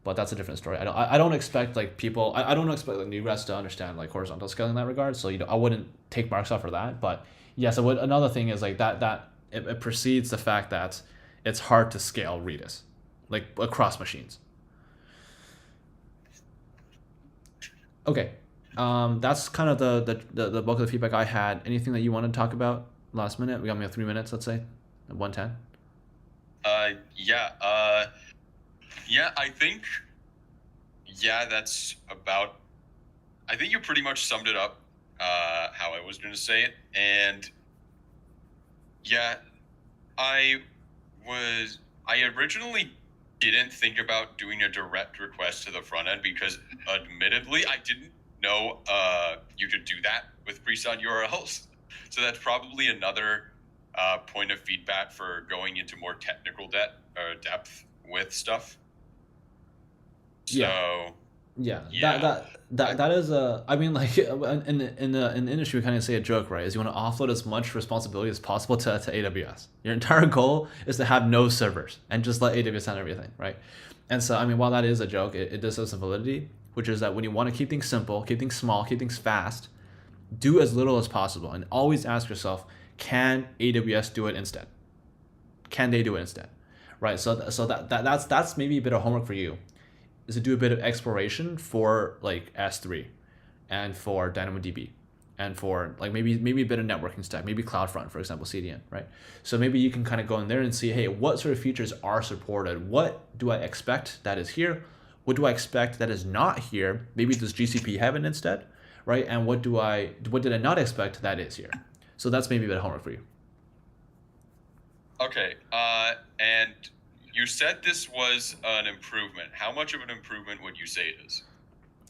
Speaker 1: But that's a different story. I don't expect like people. I don't expect like new grads to understand like horizontal scaling in that regard. So I wouldn't take marks off for that. But yes, I would. Another thing is like that it precedes the fact that it's hard to scale Redis, like across machines. Okay, that's kind of the bulk of the feedback I had. Anything that you want to talk about last minute? We got 3 minutes, let's say, at 1:10.
Speaker 2: Yeah, I think, that's about, I think you pretty much summed it up, how I was going to say it. And yeah, I originally didn't think about doing a direct request to the front end because admittedly, I didn't know, you could do that with pre-signed URLs. So that's probably another, point of feedback for going into more technical depth with stuff. So
Speaker 1: that is I mean, like in the industry we kind of say a joke, right? Is you want to offload as much responsibility as possible to AWS. Your entire goal is to have no servers and just let AWS handle everything, right? And so I mean, while that is a joke, it does have some validity, which is that when you want to keep things simple, keep things small, keep things fast, do as little as possible, and always ask yourself, can AWS do it instead? Can they do it instead? Right? So that's maybe a bit of homework for you, is to do a bit of exploration for like S3 and for DynamoDB and for like maybe a bit of networking stack, maybe CloudFront, for example, CDN, right? So maybe you can kind of go in there and see, hey, what sort of features are supported? What do I expect that is here? What do I expect that is not here? Maybe does GCP have it instead, right? And what did I not expect that is here? So that's maybe a bit of homework for you.
Speaker 2: Okay, and you said this was an improvement. How much of an improvement would you say it is?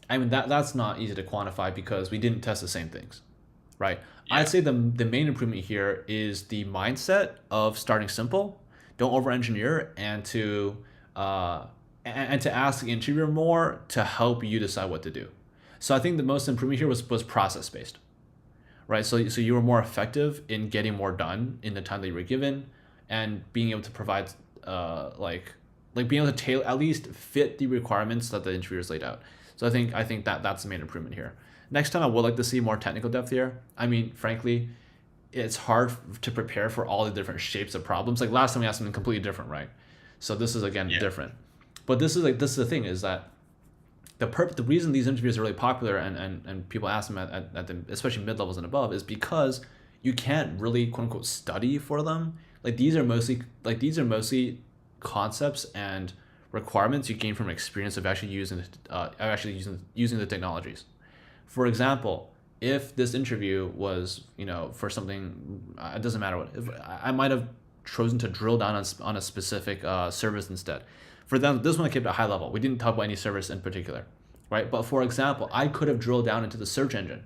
Speaker 1: I mean, that's not easy to quantify because we didn't test the same things, right?
Speaker 2: Yeah.
Speaker 1: I'd say the main improvement here is the mindset of starting simple, don't over-engineer, and to ask the interviewer more to help you decide what to do. So I think the most improvement here was process-based, right? So you were more effective in getting more done in the time that you were given, and being able to provide like being able to tailor, at least fit the requirements that the interviewers laid out. So I think that's the main improvement here. Next time I would like to see more technical depth here. I mean, frankly, it's hard to prepare for all the different shapes of problems. Like last time we asked something completely different, right? So this is again different. But this is the thing, is that the reason these interviews are really popular and people ask them at the, especially mid levels and above, is because you can't really quote unquote study for them. Like these are mostly concepts and requirements you gain from experience of actually using the technologies. For example, if this interview was, for something, it doesn't matter what, if I might have chosen to drill down on a specific service instead. For them, this one I kept at a high level. We didn't talk about any service in particular, right? But for example, I could have drilled down into the search engine,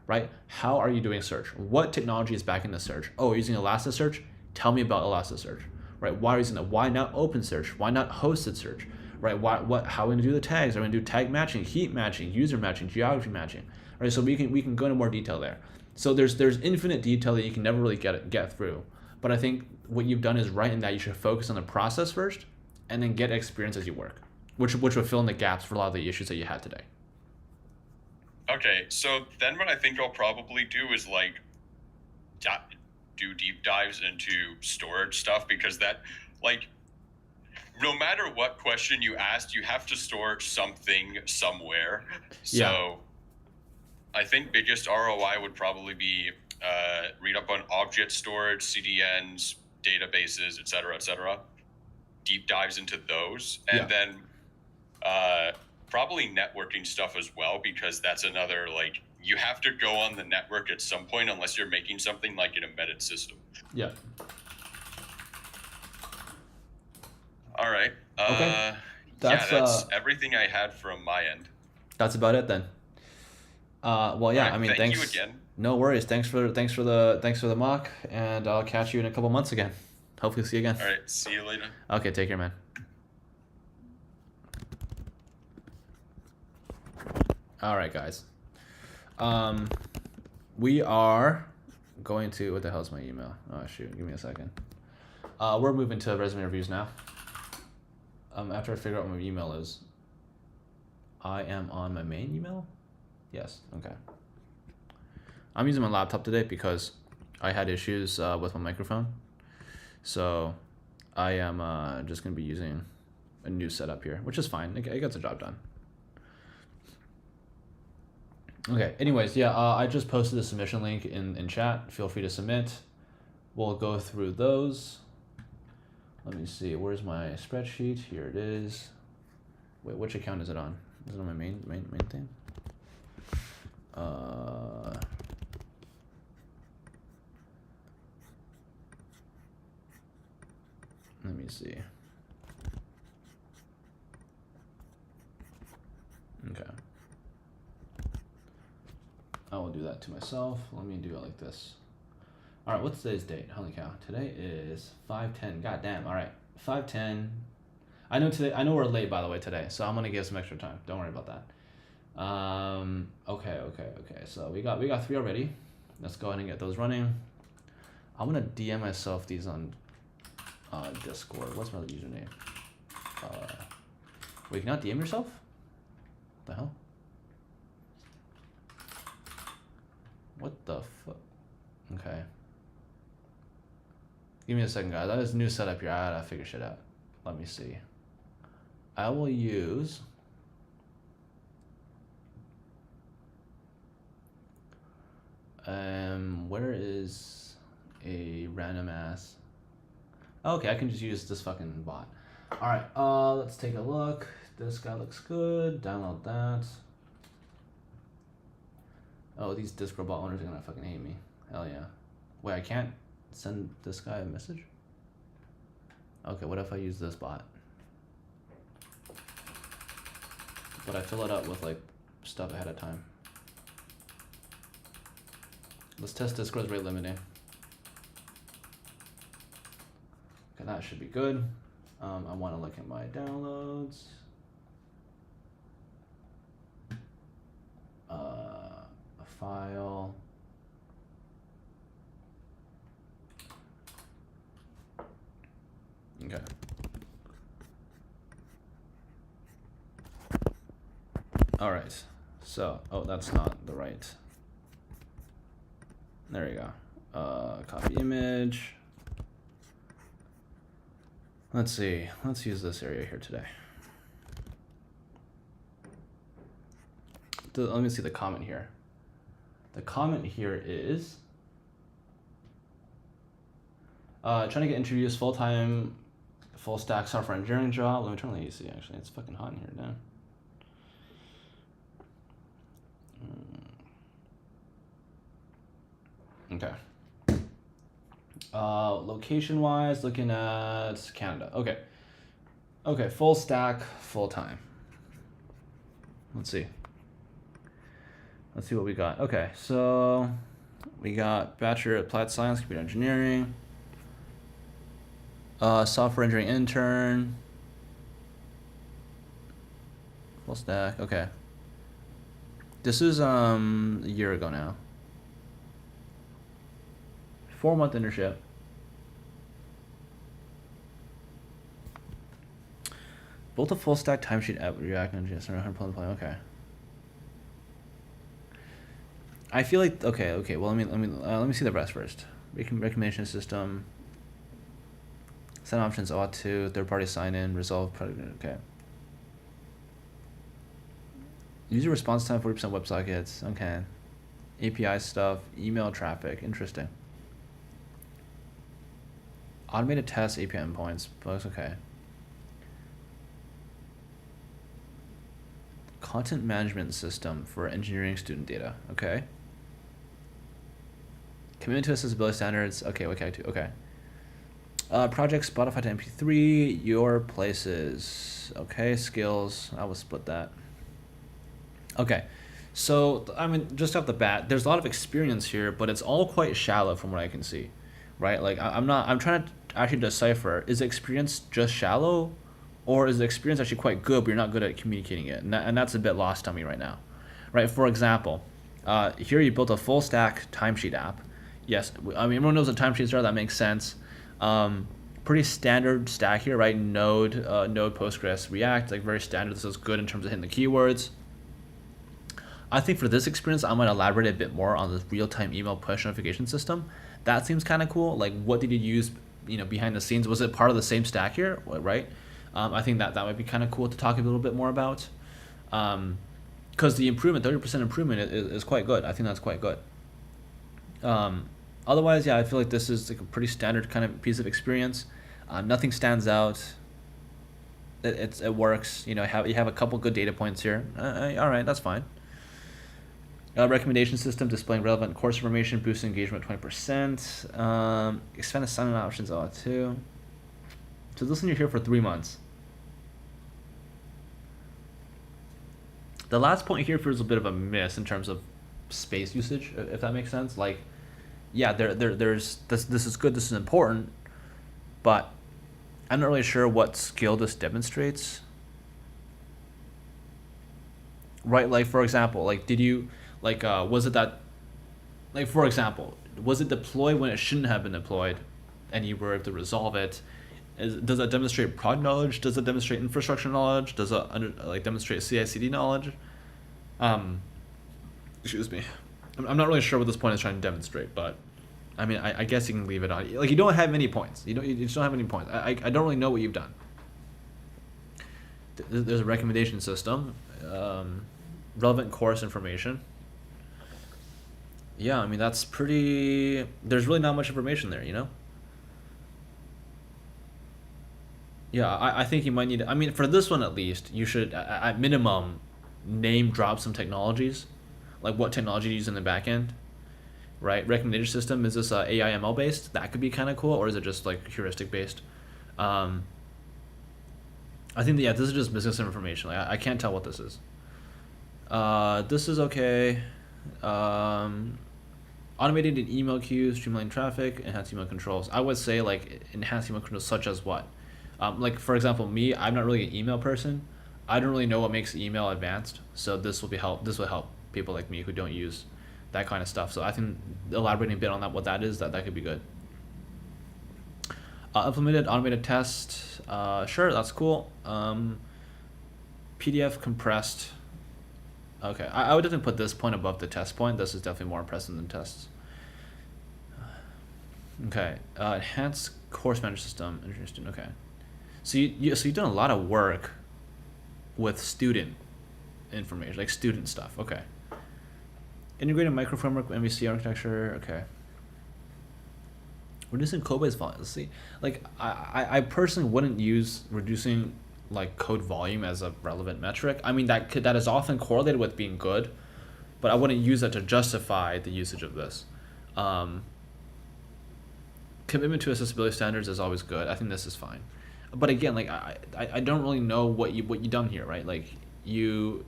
Speaker 1: right? How are you doing search? What technology is backing the search? Oh, you're using Elasticsearch? Tell me about Elasticsearch, right? Why are you using that? Why not OpenSearch? Why not hosted search, right? How are we gonna do the tags? Are we gonna do tag matching, heat matching, user matching, geography matching, right? So we can go into more detail there. So there's infinite detail that you can never really get through. But I think what you've done is right in that you should focus on the process first, and then get experience as you work, which will fill in the gaps for a lot of the issues that you had today.
Speaker 2: Okay, so then what I think I'll probably do is like do deep dives into storage stuff, because that, like, no matter what question you asked, you have to store something somewhere. So I think biggest ROI would probably be read up on object storage, CDNs, databases, et cetera, deep dives into those. And then probably networking stuff as well, because that's another, like, you have to go on the network at some point unless you're making something like an embedded system.
Speaker 1: Yeah.
Speaker 2: All right.
Speaker 1: Okay.
Speaker 2: Yeah,
Speaker 1: That's
Speaker 2: that's everything I had from my end.
Speaker 1: that's about it then. Well,
Speaker 2: All
Speaker 1: yeah,
Speaker 2: right.
Speaker 1: I mean,
Speaker 2: Thank you
Speaker 1: thanks.
Speaker 2: again.
Speaker 1: No worries. Thanks for the mock, and I'll catch you in a couple months again. Hopefully, see you again.
Speaker 2: All right. See you later.
Speaker 1: Okay, take care, man. All right, guys. We are going to, what the hell's my email? Oh shoot, give me a second. We're moving to resume reviews now. After I figure out what my email is. I am on my main email? Yes, okay. I'm using my laptop today because I had issues with my microphone. So I am just gonna be using a new setup here, which is fine. It gets the job done. Okay, anyways, yeah, I just posted the submission link in chat. Feel free to submit. We'll go through those. Let me see, where's my spreadsheet? Here it is. Wait, which account is it on? Is it on my main thing? Let me see. Okay. I will do that to myself. Let me do it like this. All right, what's today's date? Holy cow! Today is 5/10. God damn. All right, 5/10. I know we're late, by the way, today, so I'm gonna give some extra time. Don't worry about that. Okay. So we got 3 already. Let's go ahead and get those running. I'm gonna DM myself these on Discord. What's my username? Wait, you cannot DM yourself? What the hell? What the fuck? Okay. Give me a second, guys. That is a new setup here. I gotta figure shit out. Let me see. I will use. Where is a random ass? Okay, I can just use this fucking bot. All right. Let's take a look. This guy looks good. Download that. Oh, these Discord bot owners are gonna fucking hate me. Hell yeah. Wait, I can't send this guy a message? Okay, what if I use this bot? But I fill it up with like stuff ahead of time. Let's test Discord's rate limiting. Okay, that should be good. I want to look at my downloads. A file. Okay. All right. So, oh, that's not the right. There you go. Copy image. Let's see. Let's use this area here today. Let me see the comment here. The comment here is trying to get interviews full-time, full stack software engineering job. Let me turn on the AC actually. It's fucking hot in here now. Okay. Location wise, looking at Canada. Okay. Okay, full stack, full time. Let's see. Let's see what we got. Okay, so we got Bachelor of Applied Science, Computer Engineering, Software Engineering Intern, full stack. Okay. This is a year ago now. 4-month internship. Built a full stack timesheet app with React and JS. Okay. I feel like okay. Well, let me see the rest first. Recommendation system. Set options ought to third-party sign-in resolve product. Okay. User response time 40% WebSockets. Okay. API stuff. Email traffic. Interesting. Automated tests, API endpoints. Bugs. Okay. Content management system for engineering student data. Okay. Commitment to accessibility standards. Okay. Okay. Project Spotify to MP3, your places. Okay, skills. I will split that. Okay, so I mean, just off the bat, there's a lot of experience here, but it's all quite shallow from what I can see, right? Like I'm not. I'm trying to actually decipher: is the experience just shallow, or is the experience actually quite good, but you're not good at communicating it? And that's a bit lost on me right now, right? For example, here you built a full stack timesheet app. Yes, I mean everyone knows what timesheets are. That makes sense. Pretty standard stack here, right? Node, Postgres, React, like very standard. This is good in terms of hitting the keywords. I think for this experience, I'm gonna elaborate a bit more on the real-time email push notification system. That seems kind of cool. Like, what did you use, behind the scenes? Was it part of the same stack here, right? I think that might be kind of cool to talk a little bit more about. Because the improvement, 30% improvement is quite good. I think that's quite good. Otherwise, yeah, I feel like this is like a pretty standard kind of piece of experience. Nothing stands out. It works. You have a couple good data points here. All right, that's fine. Recommendation system displaying relevant course information, boosting engagement 20%. Expand assignment options a lot too. So this one you're here for 3 months. The last point here feels a bit of a miss in terms of space usage, if that makes sense. Like, yeah, there's this is good, this is important, but I'm not really sure what skill this demonstrates. Right, like for example, like did you was it that, like for example, was it deployed when it shouldn't have been deployed, and you were able to resolve it? Does that demonstrate prod knowledge? Does it demonstrate infrastructure knowledge? Does it demonstrate CI/CD knowledge? Excuse me. I'm not really sure what this point is trying to demonstrate, but I mean, I guess you can leave it on. Like, you don't have any points. You just don't have any points. I don't really know what you've done. There's a recommendation system, relevant course information. Yeah, I mean that's pretty. There's really not much information there, Yeah, I think you might need. I mean, for this one at least, you should at minimum name drop some technologies, like what technology you use in the back end, right? Recommendation system, is this AI ML based? That could be kind of cool, or is it just like heuristic based? I think this is just business information. Like I can't tell what this is. This is okay. Automated email queues, streamline traffic, enhance email controls. I would say like enhance email controls such as what? Like for example, me, I'm not really an email person. I don't really know what makes email advanced. So this will help people like me who don't use that kind of stuff. So I think elaborating a bit on what that is, that could be good. Implemented automated test. Sure, that's cool. PDF compressed. Okay, I would definitely put this point above the test point. This is definitely more impressive than tests. Okay, enhanced course management system. Interesting. Okay, so you've done a lot of work with student information, like student stuff. Okay. Integrated micro framework MVC architecture. Okay. Reducing code base volume. Let's see. Like I personally wouldn't use reducing like code volume as a relevant metric. I mean that is often correlated with being good, but I wouldn't use that to justify the usage of this. Commitment to accessibility standards is always good. I think this is fine, but again, like I don't really know what you done here, right? Like you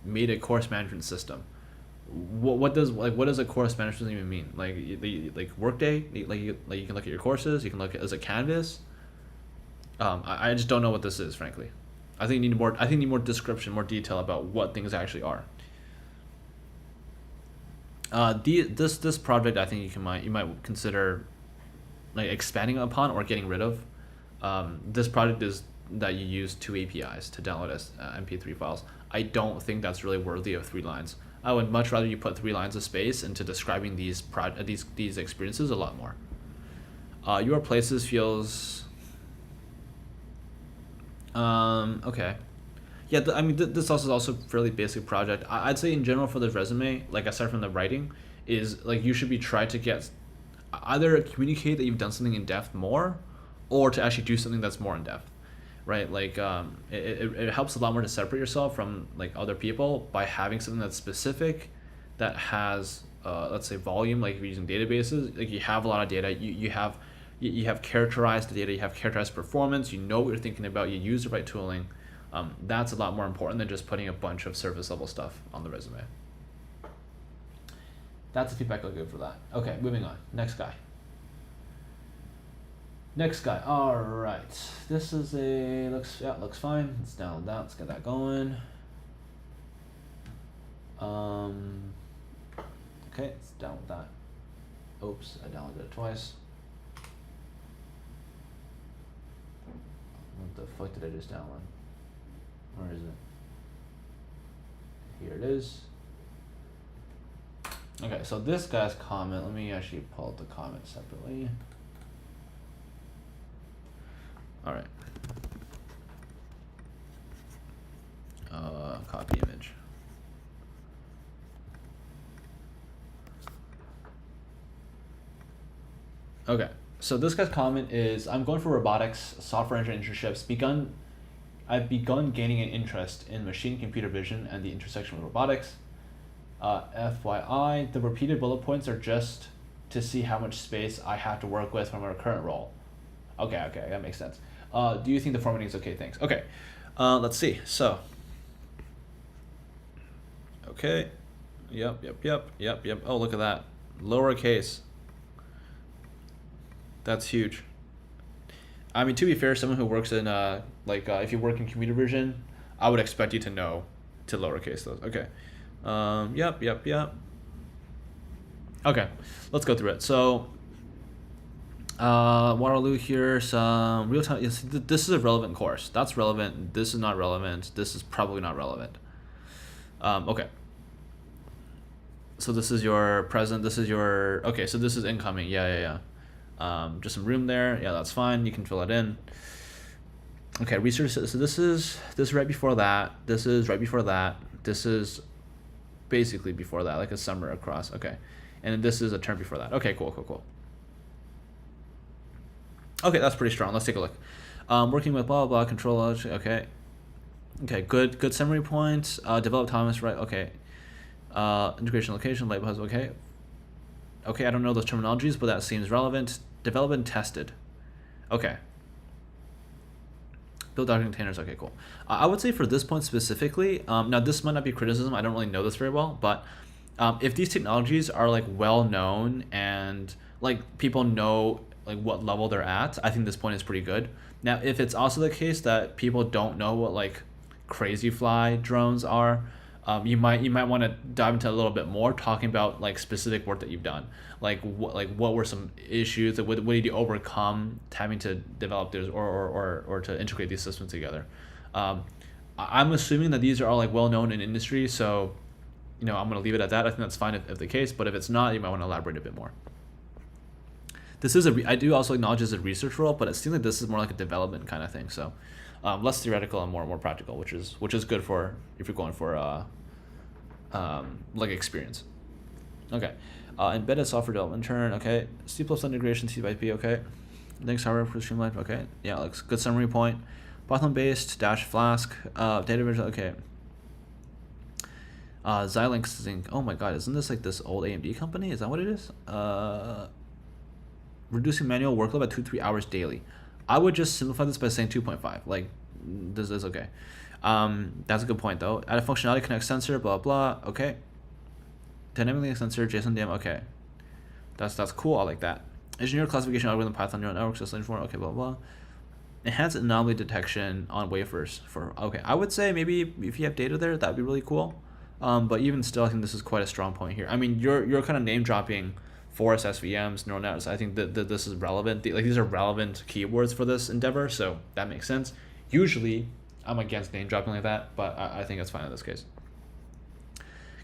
Speaker 1: made a course management system. What does a course management system even mean? Like Workday, like you can look at your courses. You can look at as a Canvas. I just don't know what this is, frankly. I think you need more description, more detail about what things actually are. This project, I think you might consider like expanding upon or getting rid of. This project is that you use 2 APIs to download as MP3 files. I don't think that's really worthy of 3 lines. I would much rather you put 3 lines of space into describing these experiences a lot more. Your places feels okay. Yeah, I mean this also is also a fairly basic project. I'd say in general for this resume, like aside from the writing, is like you should be trying to get either communicate that you've done something in depth more, or to actually do something that's more in depth, right? Like it helps a lot more to separate yourself from like other people by having something that's specific, that has let's say volume. Like if you're using databases, like you have a lot of data, you have you have characterized the data, you have characterized performance, you know what you're thinking about, you use the right tooling. That's a lot more important than just putting a bunch of surface level stuff on the resume. That's the feedback I'll give for that. Okay, moving on. Next guy. Next guy. All right. This is looks fine. Let's download that. Let's get that going. Okay, let's download that. Oops, I downloaded it twice. What the fuck did I just download? Where is it? Here it is. Okay, so this guy's comment, let me actually pull out the comment separately. All right. Copy image. Okay, so this guy's comment is, I'm going for robotics, software engineering internships. I've begun gaining an interest in machine computer vision and the intersection with robotics. FYI, the repeated bullet points are just to see how much space I have to work with from our current role. Okay, that makes sense. Do you think the formatting is okay? Thanks. Okay, let's see. So, okay, yep. Oh, look at that, lowercase. That's huge. I mean, to be fair, someone who works in if you work in computer vision, I would expect you to know to lowercase those. Okay. Yep. Okay, let's go through it. So, Waterloo here, some real time. Yes, this is a relevant course. That's relevant. This is not relevant. This is probably not relevant. Okay. So this is your present. This is your, okay, so this is incoming. Yeah. Just some room there. Yeah, that's fine. You can fill it in. Okay, research. So this is right before that. This is right before that. This is basically before that, like a summer across. Okay, and then this is a term before that. Okay, cool. Okay, that's pretty strong. Let's take a look. Working with blah blah control. Okay, good summary points. Develop Thomas, right? Okay. Integration location, light bulbs. Okay, I don't know those terminologies, but that seems relevant. Develop and tested. Okay. Build Docker containers. Okay, cool. I would say for this point specifically, now this might not be criticism. I don't really know this very well, but if these technologies are like well known and like people know like what level they're at, I think this point is pretty good. Now, if it's also the case that people don't know what like crazy fly drones are, you might want to dive into a little bit more, talking about like specific work that you've done, like what were some issues, like what did you overcome having to develop those or to integrate these systems together. I'm assuming that these are all like well known in industry, so I'm going to leave it at that. I think that's fine if the case, but if it's not, you might want to elaborate a bit more. This is I do also acknowledge it's a research role, but it seems like this is more like a development kind of thing. So less theoretical and more practical, which is good for if you're going for like experience. Okay, embedded software development intern. Okay, C++ integration, C/P. Okay, Linux hardware for streamlined. Okay, yeah, looks good. Summary point. Python based dash Flask. Data vision. Okay. Xilinx Zinc. Oh my God, isn't this like this old AMD company? Is that what it is? Reducing manual workload by 2-3 hours daily. I would just simplify this by saying 2.5. Like, this is okay. That's a good point though. Add a functionality, connect sensor, blah blah. Okay. Dynamic link sensor, JSON DIM. Okay. That's cool. I like that. Engineer classification algorithm, Python neural network system inform. Okay, blah blah. Enhanced anomaly detection on wafers for. Okay, I would say maybe if you have data there, that'd be really cool. But even still, I think this is quite a strong point here. I mean, you're kind of name dropping Forest, SVMs, neural networks. I think that this is relevant. These are relevant keywords for this endeavor, so that makes sense. Usually, I'm against name dropping like that, but I think it's fine in this case.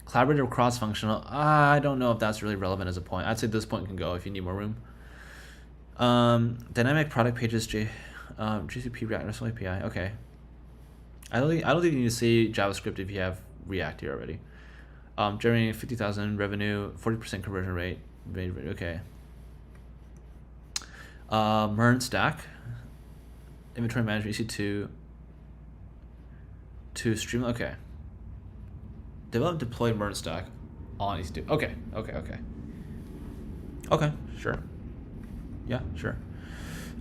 Speaker 1: Collaborative cross-functional. I don't know if that's really relevant as a point. I'd say this point can go if you need more room. Dynamic product pages, GCP React RESTful API. Okay. I don't think you need to say JavaScript if you have React here already. Generating 50,000 revenue, 40% conversion rate. Okay. MERN stack. Inventory management, EC2. To stream. Okay. Develop deploy MERN stack on EC2. Okay. Okay, sure. Yeah, sure.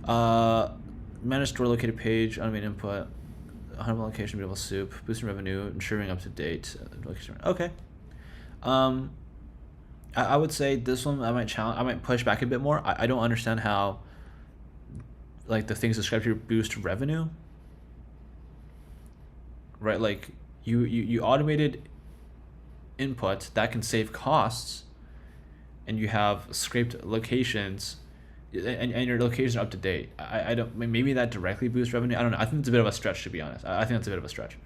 Speaker 1: Manage store located page, automated input, 100 location, beautiful soup, boosting revenue, ensuring up to date. Okay. I would say this one I might push back a bit more. I don't understand how, like, the things described here boost revenue. Right, like you automated input that can save costs, and you have scraped locations, and your locations are up to date. I don't, maybe that directly boosts revenue. I don't know. I think it's a bit of a stretch, to be honest. I think that's a bit of a stretch.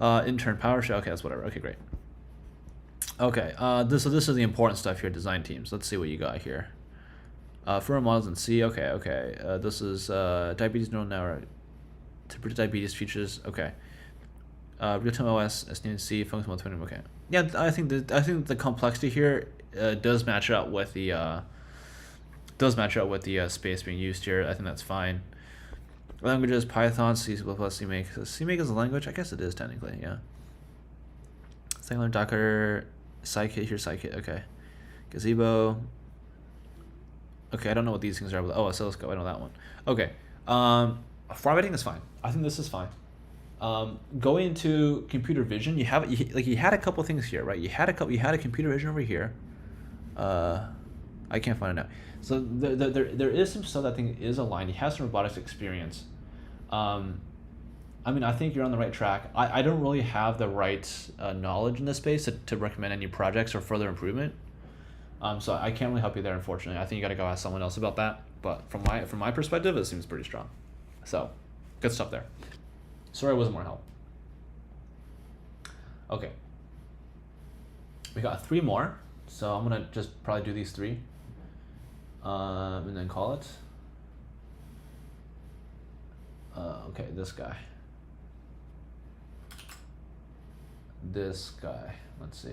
Speaker 1: Intern PowerShell. Okay, that's whatever. Okay, great. Okay, this is the important stuff here. Design teams. Let's see what you got here. Firmware models in C. Okay. This is diabetes neural network to predict diabetes features. Okay. Real-time OS, SNC, C, functional twinning. Okay. Yeah, I think the complexity here does match up with the space being used here. I think that's fine. Languages: Python, C++, CMake. So CMake is a language? I guess it is technically. Yeah. Singular, Docker, Scikit. Here's Scikit. Okay. Gazebo. Okay, I don't know what these things are. Oh, oscilloscope. I know that one. Okay. Formatting is fine. I think this is fine. Going into computer vision, you had a couple things here, right? You had a computer vision over here. I can't find it now. So there is some stuff that I think is aligned. He has some robotics experience. I mean, I think you're on the right track. I don't really have the right knowledge in this space to recommend any projects or further improvement. So I can't really help you there, unfortunately. I think you got to go ask someone else about that. But from my perspective, it seems pretty strong. So good stuff there. Sorry it wasn't more help. Okay. We got 3 more. So I'm going to just probably do these 3. And then call it. Okay, this guy. Let's see.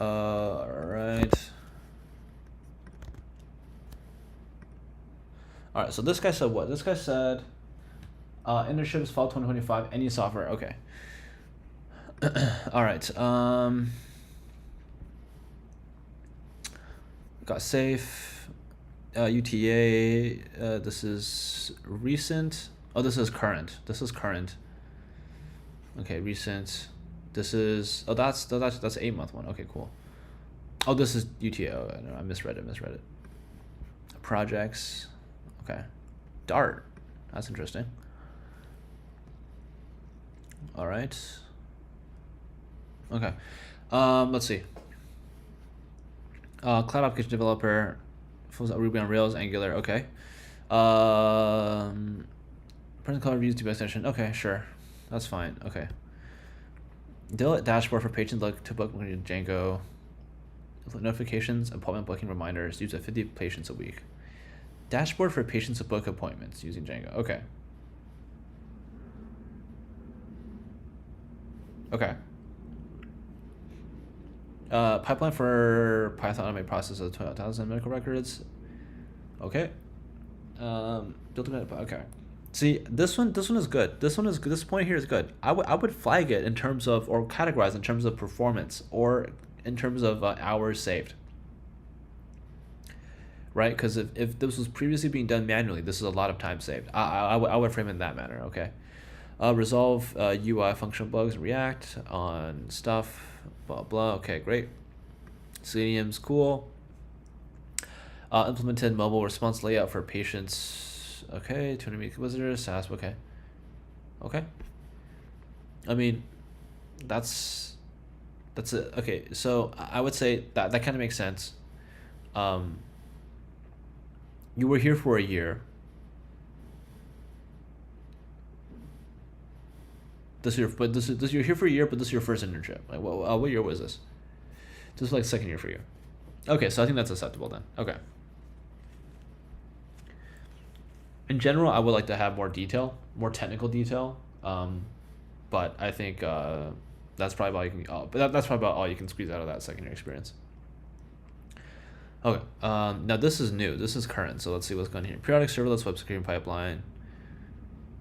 Speaker 1: All right. All right, so this guy said what? This guy said internships fall 2025, any software. Okay. All right. Got safe, UTA. This is recent. Oh, this is current. Okay, recent. This is that's 8-month one. Okay, cool. Oh, this is UTA. Oh, no, I misread it. Projects. Okay. Dart. That's interesting. All right. Okay. Let's see. Cloud application developer, Ruby on Rails, Angular. Okay. Print color reviews, debug extension. Okay, sure. That's fine. Okay. Dashboard for patrons to book Django. Notifications, appointment booking reminders. Use 50 patients a week. Dashboard for patients to book appointments using Django. Okay. Okay. Pipeline for Python automated process of 20,000 medical records. Okay. Okay. See, this one is good. This point here is good. I would flag it in terms of, or categorize in terms of performance, or in terms of hours saved. Right? Because if this was previously being done manually, this is a lot of time saved. I would frame it in that manner. Okay. Resolve UI functional bugs in React on stuff. Blah blah. Okay, great. Selenium's cool. Implemented mobile response layout for patients. Okay, 200 unique visitors. SASP. Okay. Okay. I mean, that's it. Okay, so I would say that kind of makes sense. You were here for a year. You're here for a year, but this is your first internship. Like, what year was this? This is like second year for you. Okay, so I think that's acceptable then. Okay. In general, I would like to have more detail, more technical detail. But I think that's probably all you can. That's probably about all you can squeeze out of that second year experience. Okay. Now this is new. This is current. So let's see what's going on here. Periodic serverless web security pipeline.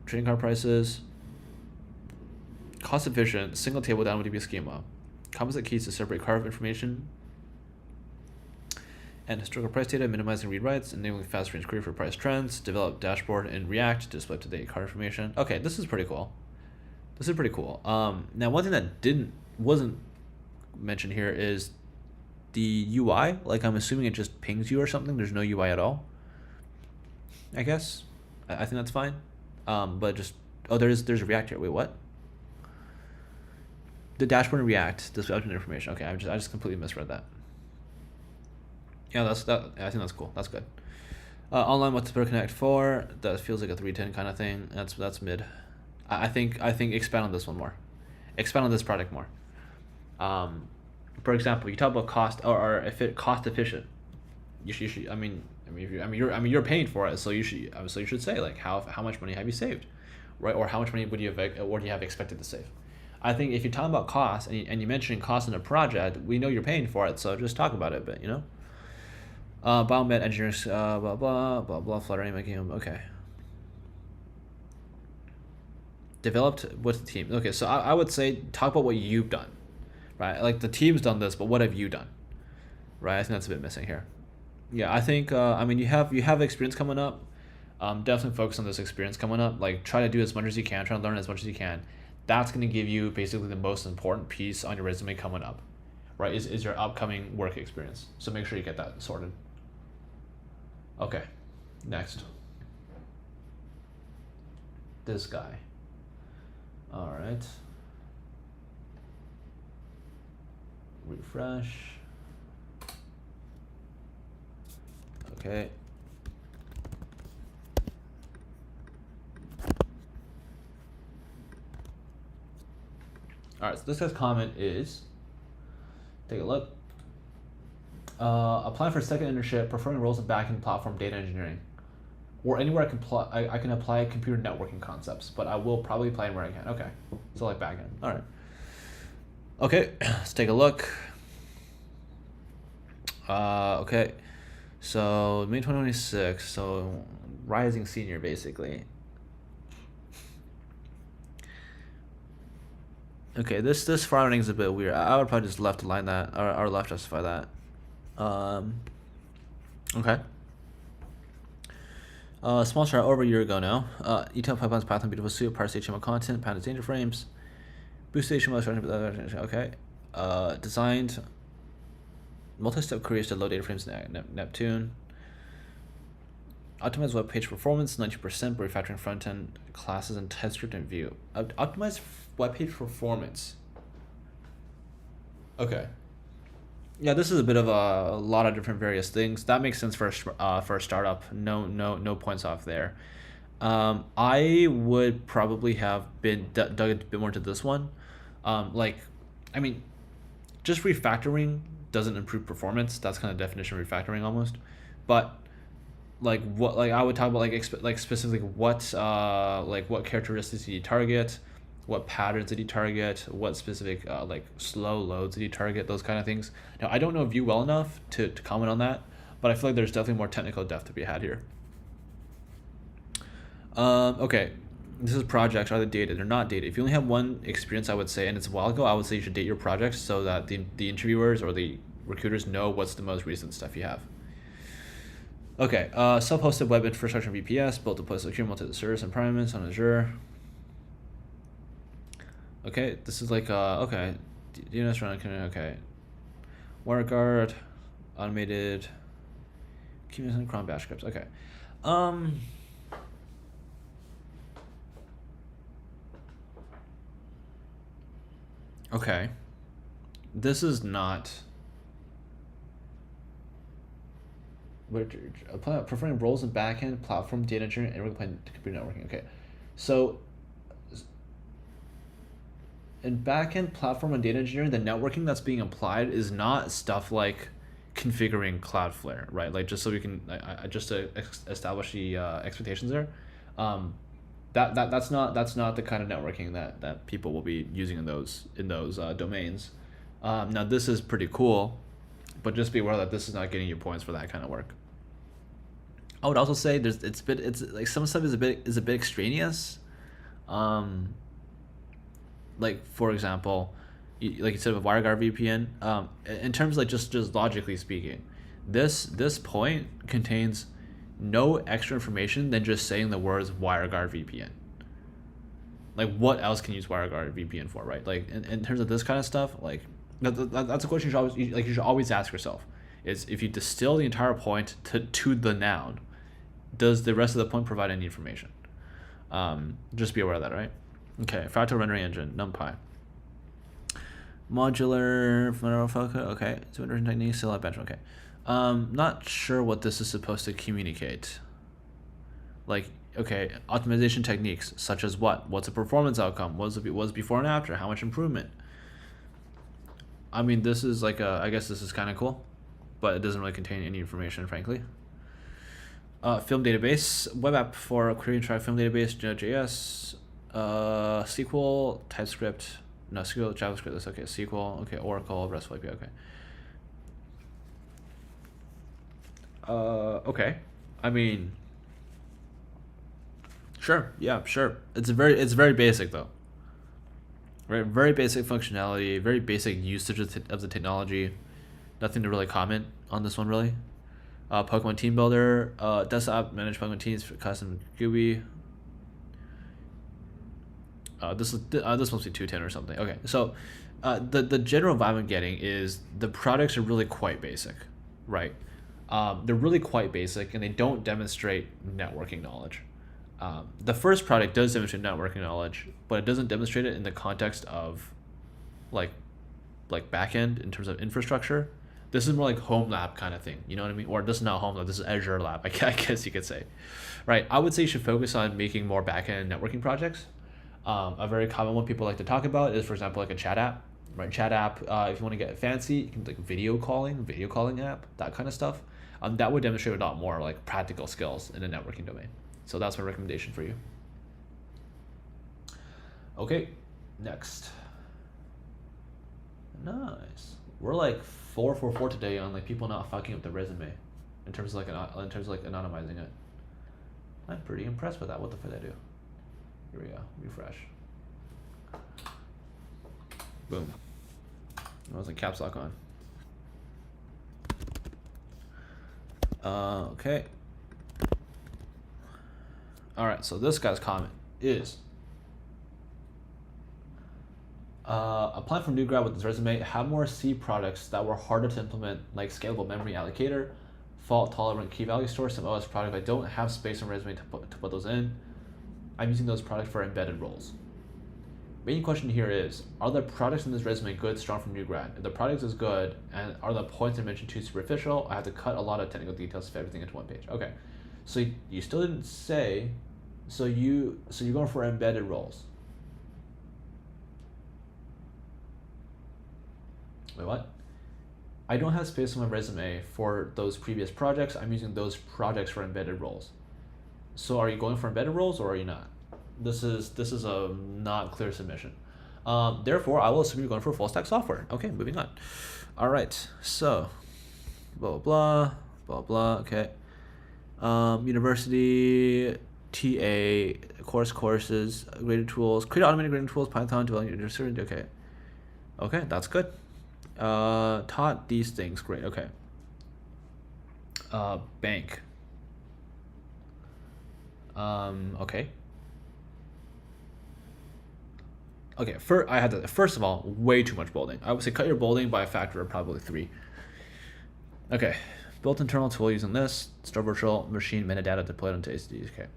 Speaker 1: Trading card prices. cost-efficient, single table DynamoDB schema, composite keys to separate carve information and historical price data, minimizing read writes, enabling fast range query for price trends, develop dashboard in React to display up-to-date card information. Okay, this is pretty cool. This is pretty cool. Now one thing that wasn't mentioned here is the UI. Like, I'm assuming it just pings you or something. There's no UI at all, I guess. I think that's fine. But just, oh, there's a React here. Wait, what? The dashboard in React display up-to-date information. Okay, I just completely misread that. Yeah, I think that's cool. That's good. Online, what's the Connect for? That feels like a 310 kind of thing. That's mid. I think expand on this one more. Expand on this product more. For example, you talk about cost or if it cost efficient. You should. You're paying for it, so you should say like how much money have you saved, right? Or how much money would you have expected to save? I think if you're talking about cost and you mentioning cost in a project, we know you're paying for it, so just talk about it a bit, you know. Biomed engineering, blah blah blah blah. Fluttering, making him okay. Developed with the team. Okay, so I would say talk about what you've done, right? Like the team's done this, but what have you done, right? I think that's a bit missing here. Yeah, I think you have experience coming up. Definitely focus on this experience coming up. Like try to do as much as you can, try to learn as much as you can. That's going to give you basically the most important piece on your resume coming up, right? Is your upcoming work experience. So make sure you get that sorted. Okay, next. This guy. All right. Refresh. Okay. All right, so this guy's comment is, take a look. Applying for a second internship, preferring roles in backend platform data engineering, or anywhere I can apply computer networking concepts, but I will probably apply where I can. Okay, so like backend. All right. Okay, let's take a look. Okay, so May 2026. So rising senior basically. Okay, this formatting is a bit weird. I would probably just left align that or left justify that. Okay. Small start over a year ago now. ETL pipelines, Python, beautiful soup, parse HTML content, pandas, danger frames, boost HTML. Okay. Designed multi-step queries to load data frames in Neptune. Optimize web page performance 90% by refactoring front-end classes and TypeScript and Vue. Optimize web page performance. Okay. Yeah, this is a bit of a lot of different various things. That makes sense for a startup. No points off there. I would probably have been dug a bit more to this one. Just refactoring doesn't improve performance. That's kind of definition of refactoring almost. But I would talk about specifically what characteristics did you target, what patterns did you target, what specific slow loads did you target, those kind of things. Now I don't know Vue well enough to comment on that, but I feel like there's definitely more technical depth to be had here. Okay, this is projects. Are they dated? They're not dated. If you only have one experience, I would say, and it's a while ago, I would say you should date your projects so that the interviewers or the recruiters know what's the most recent stuff you have. Okay, self-hosted web infrastructure VPS, built deploy secure multi-service environments on Azure. Okay, this is okay, DNS running, okay. WireGuard, automated, Kubernetes and cron bash scripts, okay. Okay, this is not... preferring roles in backend, platform, data engineering, and computer networking. Okay, so in backend, platform, and data engineering, the networking that's being applied is not stuff like configuring Cloudflare, right? Like just so we can, just to establish the expectations there. That's not the kind of networking that people will be using in those domains. Now this is pretty cool, but just be aware that this is not getting you points for that kind of work. I would also say it's like some stuff is a bit extraneous. like for example, like you said with WireGuard VPN, in terms of like just logically speaking, this point contains no extra information than just saying the words WireGuard VPN. Like what else can you use WireGuard VPN for, right? Like in terms of this kind of stuff, like that's a question you should always ask yourself. Is if you distill the entire point to the noun, does the rest of the point provide any information? Just be aware of that, right? Okay, fractal rendering engine, NumPy. Modular, okay, so rendering technique, still at bench, okay. Not sure what this is supposed to communicate. Like, okay, optimization techniques, such as what? What's a performance outcome? What's before and after? How much improvement? I mean, this is like I guess this is kind of cool, but it doesn't really contain any information, frankly. Film database, web app for query and track film database, JS, SQL, TypeScript, no, SQL, JavaScript, that's okay, SQL, okay, Oracle, RESTful API, okay. Okay, I mean, sure, yeah, sure. It's very basic though. Right, very basic functionality, very basic usage of the technology. Nothing to really comment on this one, really. Pokemon Team Builder, desktop manage Pokemon teams for custom GUI. This must be 210 or something. Okay, so the general vibe I'm getting is the products are really quite basic, right? They're really quite basic, and they don't demonstrate networking knowledge. The first product does demonstrate networking knowledge, but it doesn't demonstrate it in the context of like backend in terms of infrastructure. This is more like home lab kind of thing, you know what I mean? Or this is not home lab, this is Azure lab, I guess you could say, right? I would say you should focus on making more backend networking projects. A very common one people like to talk about is, for example, like a chat app, right? Chat app, if you want to get fancy, you can like video calling app, that kind of stuff. That would demonstrate a lot more like practical skills in the networking domain. So that's my recommendation for you. Okay, next. Nice. We're like 4 for 4 today on like people not fucking up the resume, in terms of like anonymizing it. I'm pretty impressed with that. What the fuck did I do? Here we go. Refresh. Boom. I was like caps lock on. Okay. All right. So this guy's comment is. Applying for new grad with this resume, have more C products that were harder to implement, like scalable memory allocator, fault tolerant key value store, some OS product. I don't have space on resume to put those in. I'm using those products for embedded roles. Main question here is, are the products in this resume good, strong for new grad? If the product is good, and are the points I mentioned too superficial, I have to cut a lot of technical details to fit everything into one page. Okay, so you still didn't say, so you're going for embedded roles. Wait, what? I don't have space on my resume for those previous projects. I'm using those projects for embedded roles. So are you going for embedded roles or are you not? This is a not clear submission. Therefore, I will assume you're going for full stack software. Okay, moving on. All right, so blah blah blah blah. Okay, university, TA, courses, graded tools, create automated grading tools, Python, developing university. Okay, that's good. Taught these things, great. Okay. Bank. Okay. Okay, first of all, way too much bolding. I would say cut your bolding by a factor of probably 3. Okay, built internal tool using this, store virtual machine metadata deployed onto HDDs. Okay.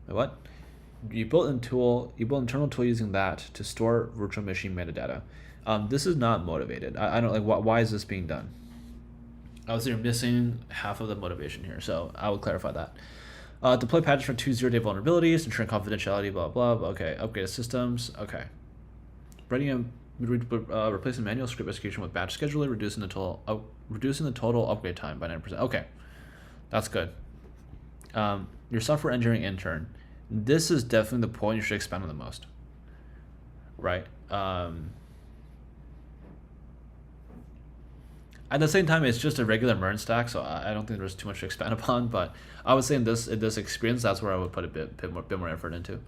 Speaker 1: What? You built internal tool using that to store virtual machine metadata. This is not motivated. I don't like why is this being done? I would say you're missing half of the motivation here, so I would clarify that. Deploy patches for 2 0-day vulnerabilities, ensuring confidentiality, blah blah. Okay, upgrade systems. Okay, replacing manual script execution with batch scheduler, reducing the total upgrade time by 9%. Okay, that's good. Your software engineering intern. This is definitely the point you should expand on the most, right? At the same time, it's just a regular MERN stack, so I don't think there's too much to expand upon. But I would say in this experience, that's where I would put a bit more effort into.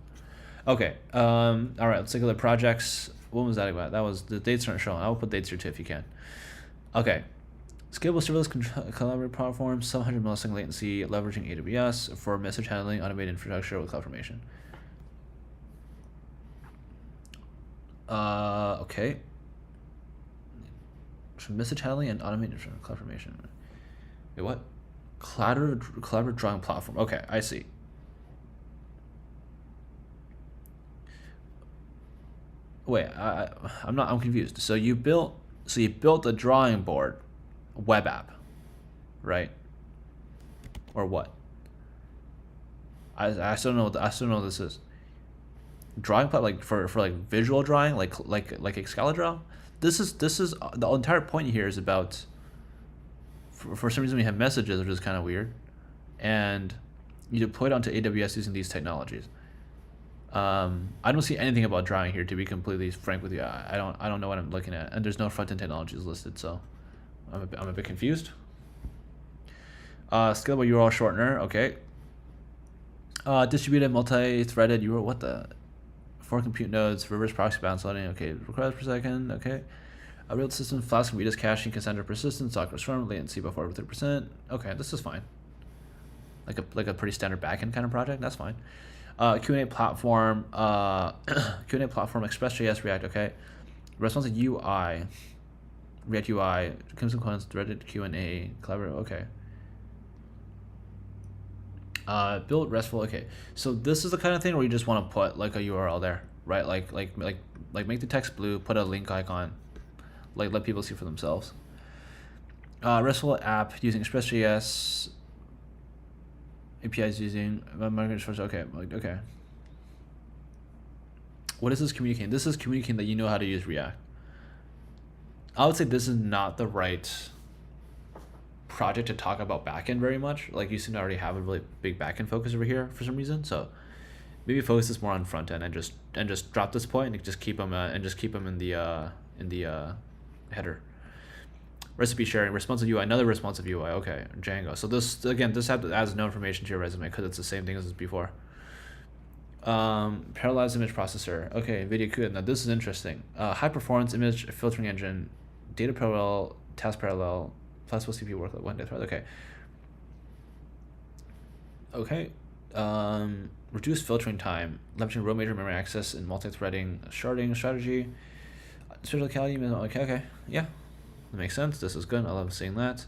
Speaker 1: Okay. All right. Let's take a look at projects. What was that about? That was the dates aren't showing. I'll put dates here too if you can. Okay. Scalable serverless collaborative platform, 700 millisecond latency, leveraging AWS for message handling, automated infrastructure with CloudFormation. Okay. For message handling and automated CloudFormation. Wait, what? Collaborative drawing platform. Okay, I see. Wait, I'm confused. So you built a drawing board web app, right? Or what? I still don't know. I still don't know what this is. Drawing plat like for like visual drawing, like Excalidraw. This is the entire point here is about. For some reason we have messages, which is kind of weird, and you deploy it onto AWS using these technologies. I don't see anything about drawing here, to be completely frank with you. I don't know what I'm looking at, and there's no front end technologies listed, so I'm a bit confused. Scalable URL shortener, okay. Distributed multi-threaded URL, what the? 4 compute nodes, reverse proxy bounce loading, okay. Requests per second, okay. A real system, Flask and Redis caching, cassandra persistence, Docker Swarm, latency buffer over 30%. Okay, this is fine. Like a pretty standard backend kind of project, that's fine. Q&A platform, Q&A platform, Express.js, React, okay. Responsive UI, React UI, Crimson Components, Reddit Q&A, Collaborative, okay. Build RESTful, okay. So this is the kind of thing where you just want to put like a URL there, right? Like make the text blue, put a link icon, like let people see for themselves. RESTful app using Express.js, APIs using okay, okay. What is this communicating? This is communicating that you know how to use React. I would say this is not the right project to talk about backend very much. Like you seem to already have a really big backend focus over here for some reason. So maybe focus this more on front end and just drop this point and just keep them in the header. Recipe sharing, responsive UI, another responsive UI. Okay, Django. So this app adds no information to your resume because it's the same thing as before. Parallelized image processor. Okay, video CUDA. Now this is interesting. High performance image filtering engine, data parallel, task parallel, flexible CPU workload, one day thread. Okay. Okay. Reduce filtering time, leveraging row major memory access and multi-threading sharding strategy. Special locality. Okay. Yeah. That makes sense. This is good. I love seeing that.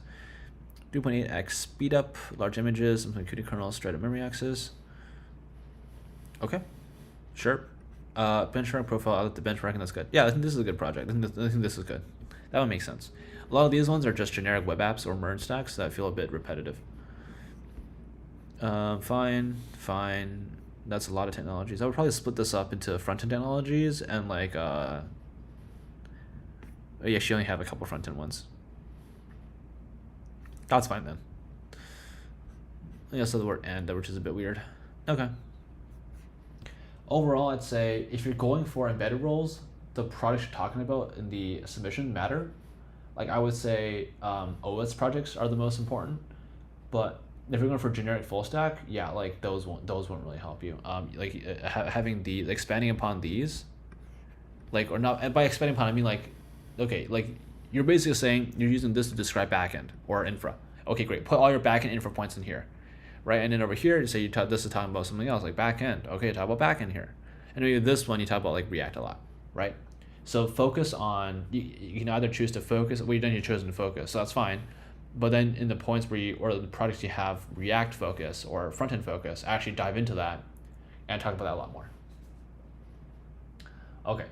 Speaker 1: 2.8x speed up, large images, including kernel, straight memory access. Okay, sure. Benchmark profile, I like the benchmarking, that's good. Yeah, I think this is a good project. I think this is good. That one makes sense. A lot of these ones are just generic web apps or merge stacks that feel a bit repetitive. Fine. That's a lot of technologies. I would probably split this up into front-end technologies and like, yeah, she only have a couple front-end ones. That's fine then. Yeah, so the word and, which is a bit weird. Okay. Overall, I'd say if you're going for embedded roles, the products you're talking about in the submission matter. Like I would say OS projects are the most important, but if you're going for generic full stack, yeah, like those won't really help you. Having the expanding upon these, like, or not, and by expanding upon I mean like, okay, like you're basically saying you're using this to describe backend or infra. Okay, great. Put all your backend infra points in here. Right, and then over here, you say this is talking about something else, like backend. Okay, talk about backend here. And maybe this one, you talk about like React a lot, right? So focus on, you can either choose to focus, well, you've chosen to focus, so that's fine. But then in the points where or the products you have React focus or front-end focus, actually dive into that and talk about that a lot more. Okay,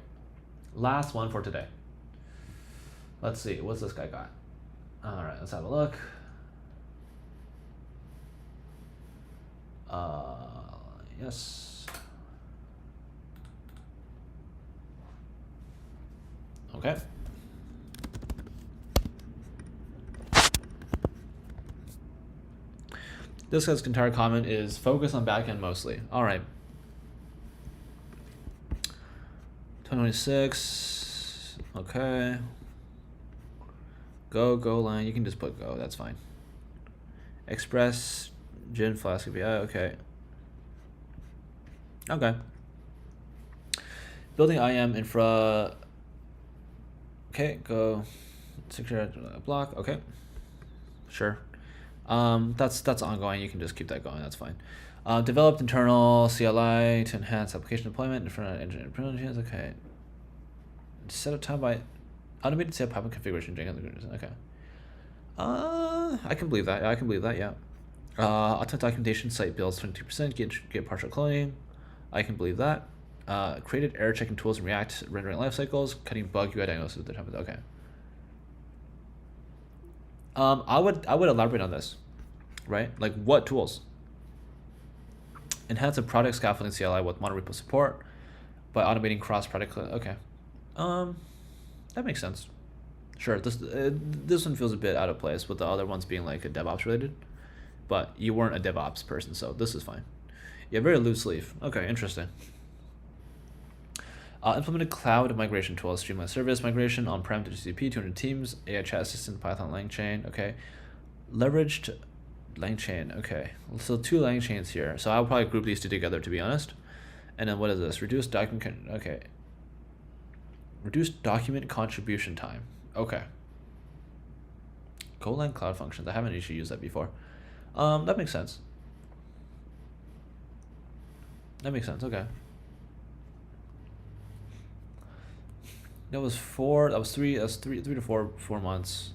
Speaker 1: last one for today. Let's see, what's this guy got? All right, let's have a look. Yes. Okay. This guy's entire comment is focus on backend mostly. All right. 2026. Okay. Go line. You can just put go. That's fine. Express. Gin Flask API, okay. Okay. Building IAM infra. Okay, go secure block. Okay, sure. That's ongoing. You can just keep that going. That's fine. Developed internal CLI to enhance application deployment in front of engineering privileges. Okay. Set up time by automated set pipeline configuration. Okay. I can believe that. I can believe that. Yeah. Auto documentation site builds 22%. Get partial cloning. I can believe that. Created error checking tools in React rendering life cycles, cutting bug UI diagnosis at the time. Okay. I would elaborate on this, right? Like what tools? Enhance a product scaffolding CLI with monorepo support by automating cross-product. Okay. That makes sense. Sure. This one feels a bit out of place with the other ones being like a DevOps related, but you weren't a DevOps person, so this is fine. Yeah, very loose leaf. Okay, interesting. Implemented cloud migration tools, streamline service migration on-prem to GCP, 200 teams, AI chat assistant, Python LangChain. Okay, leveraged LangChain. Okay, so 2 LangChains here. So I'll probably group these 2 together, to be honest. And then what is this? Reduced document. Okay. Reduced document contribution time. Okay. Golang Cloud Functions. I haven't actually used that before. That makes sense. That makes sense. Okay. That was 4. That was 3. That's 3 to 4 months.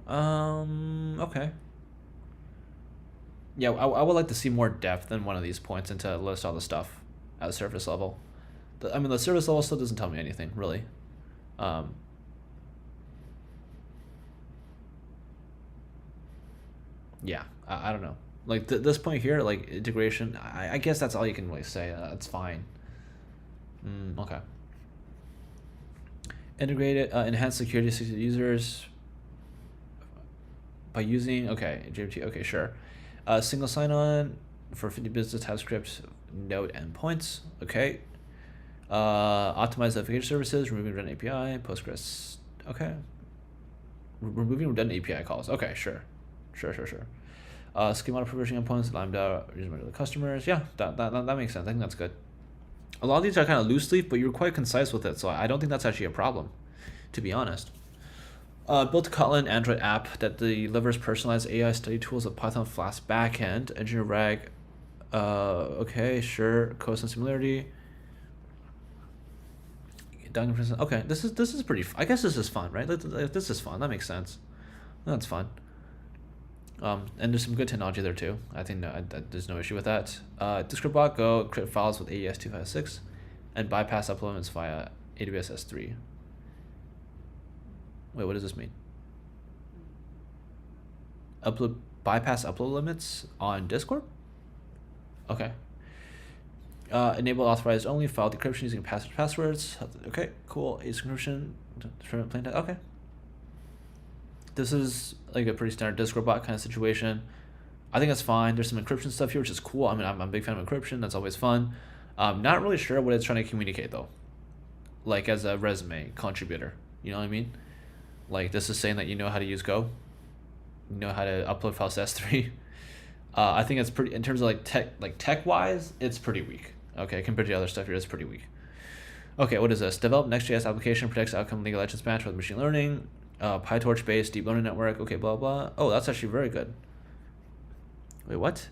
Speaker 1: Okay. Yeah, I would like to see more depth in one of these points and to list all the stuff at the surface level. I mean, the surface level still doesn't tell me anything, really. Yeah, I don't know. Like this point here, like integration, I guess that's all you can really say. That's fine. Okay. Integrated, enhance security to users by using, okay, JWT, okay, sure. Single sign-on for 50 business TypeScript node endpoints, okay. Optimize application services, removing redundant API, Postgres, okay. Removing redundant API calls, okay, sure. Schema provisioning endpoints, Lambda, using the customers, yeah, that makes sense. I think that's good. A lot of these are kind of loose leaf, but you're quite concise with it, so I don't think that's actually a problem, to be honest. Built a Kotlin Android app that delivers personalized AI study tools with Python Flask backend, engineer rag, okay, sure, cosine similarity. Okay, this is pretty. I guess this is fun, right? This is fun. That makes sense. That's fun. And there's some good technology there too. I think there's no issue with that. Descriptbot Go encrypt files with AES 256 and bypass uploads via AWS S3. Wait, what does this mean? Bypass upload limits on Discord? Okay. Enable authorized only file decryption using passwords. Okay, cool. Async encryption, plain text. Okay. This is like a pretty standard Discord bot kind of situation. I think that's fine. There's some encryption stuff here, which is cool. I mean, I'm a big fan of encryption. That's always fun. Not really sure what it's trying to communicate though. Like as a resume contributor, you know what I mean? Like this is saying that you know how to use Go, you know how to upload files to S3. I think it's pretty in terms of like tech wise, it's pretty weak. Okay, compared to other stuff here, it's pretty weak. Okay, what is this? Develop Next.js application predicts outcome League of Legends match with machine learning. PyTorch based deep learning network. Okay, blah blah. Oh, that's actually very good. Wait, what?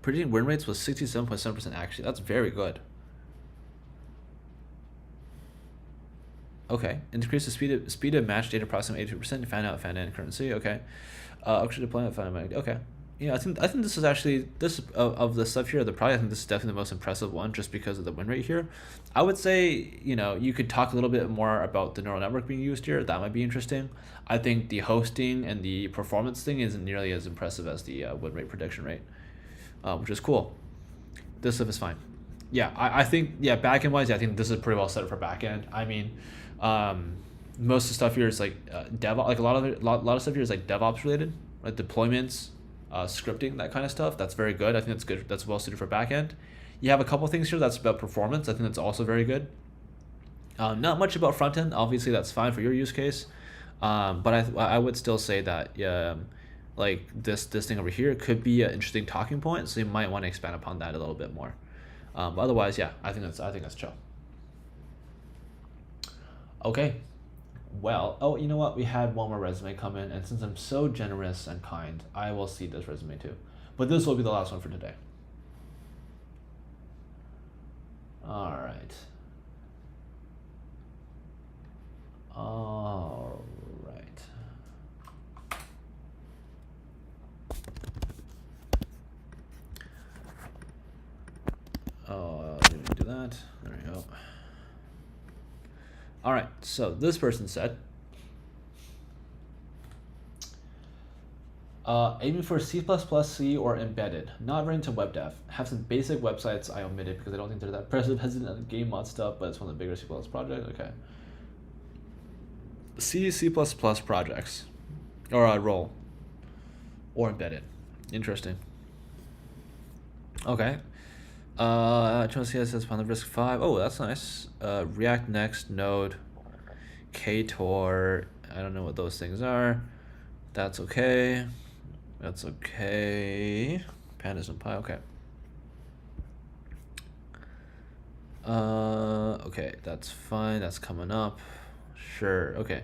Speaker 1: Predicting win rates was 67.7% actually. That's very good. Okay, increase the speed of match data processing 82%. Fan out, fan in currency. Okay, actually deployment, fan out. Okay, yeah, I think this is actually this of the stuff here. I think this is definitely the most impressive one, just because of the win rate here. I would say you could talk a little bit more about the neural network being used here. That might be interesting. I think the hosting and the performance thing isn't nearly as impressive as the win rate prediction rate, which is cool. This stuff is fine. Yeah, I think backend wise, I think this is pretty well set up for backend. I mean. Most of the stuff here is like DevOps. Like a lot of stuff here is like DevOps related, like deployments, scripting, that kind of stuff. That's very good. I think that's good. That's well suited for backend. You have a couple things here that's about performance. I think that's also very good. Not much about front end. Obviously, that's fine for your use case. But I would still say that like this thing over here could be an interesting talking point. So you might want to expand upon that a little bit more. But otherwise, yeah, I think that's chill. Okay. Well, oh, you know what? We had one more resume come in, and since I'm so generous and kind, I will see this resume too. But this will be the last one for today. All right. All right. Oh, didn't do that. There we go. All right. So this person said, aiming for C++, C, or embedded. Not very into web dev. Have some basic websites I omitted because I don't think they're that impressive as in game mod stuff, but it's one of the bigger C++ projects. Okay. C++ projects, or role, or embedded. Interesting. Okay. CSS on the RISC-V. Oh, that's nice. React Next, Node, KTOR. I don't know what those things are. That's okay. That's okay. Pandas and Pi. Okay. Okay, that's fine. That's coming up. Sure. Okay.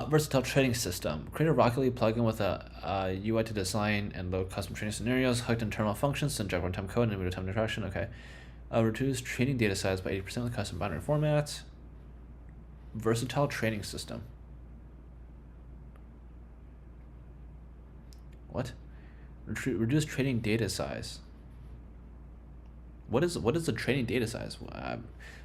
Speaker 1: Versatile training system. Create a Rocket League plugin with a UI to design and load custom training scenarios, hooked in terminal functions, and inject runtime code and real-time interaction. Okay. Reduce training data size by 80% with custom binary formats. Versatile training system. What? Reduce training data size. What is the training data size?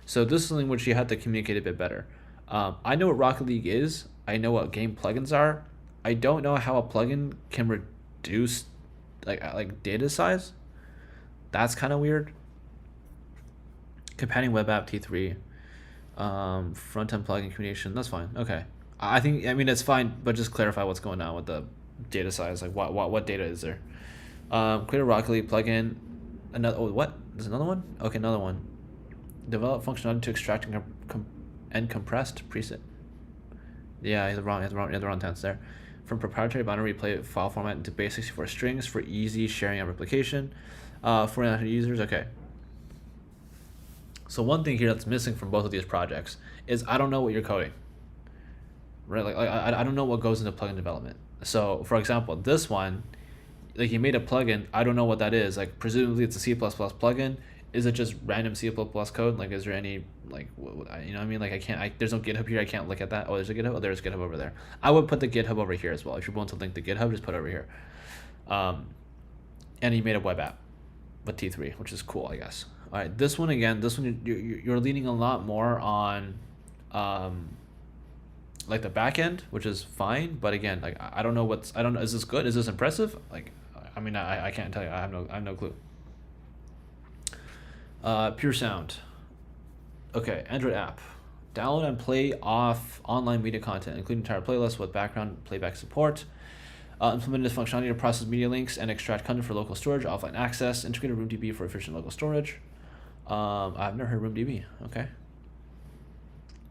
Speaker 1: So this is something which you have to communicate a bit better. I know what Rocket League is. I know what game plugins are. I don't know how a plugin can reduce like data size. That's kind of weird. Companion web app T3, front-end plugin communication. That's fine. Okay. I mean it's fine, but just clarify what's going on with the data size. Like what data is there? Create a Rocket League plugin. Another what? There's another one. Okay, another one. Develop functionality to extract and compressed preset. Yeah, you have the wrong tense there. From proprietary binary replay file format into base64 strings for easy sharing and replication. For users, okay. So one thing here that's missing from both of these projects is I don't know what you're coding. Right, like I don't know what goes into plugin development. So for example, this one, like you made a plugin, I don't know what that is. Like presumably it's a C++ plugin. Is it just random C++ code? Like, is there any, like, you know what I mean? Like, there's no GitHub here. I can't look at that. Oh, there's a GitHub. Oh, there's GitHub over there. I would put the GitHub over here as well. If you're willing to link the GitHub, just put it over here. And he made a web app with T3, which is cool, I guess. All right, this one, you're leaning a lot more on, like the back end, which is fine. But again, like, I don't know is this good? Is this impressive? Like, I mean, I can't tell you. I have no clue. Pure Sound. Okay, Android app. Download and play off online media content, including entire playlists with background playback support. Implemented this functionality to process media links and extract content for local storage, offline access. Integrated RoomDB for efficient local storage. I've never heard of RoomDB. Okay.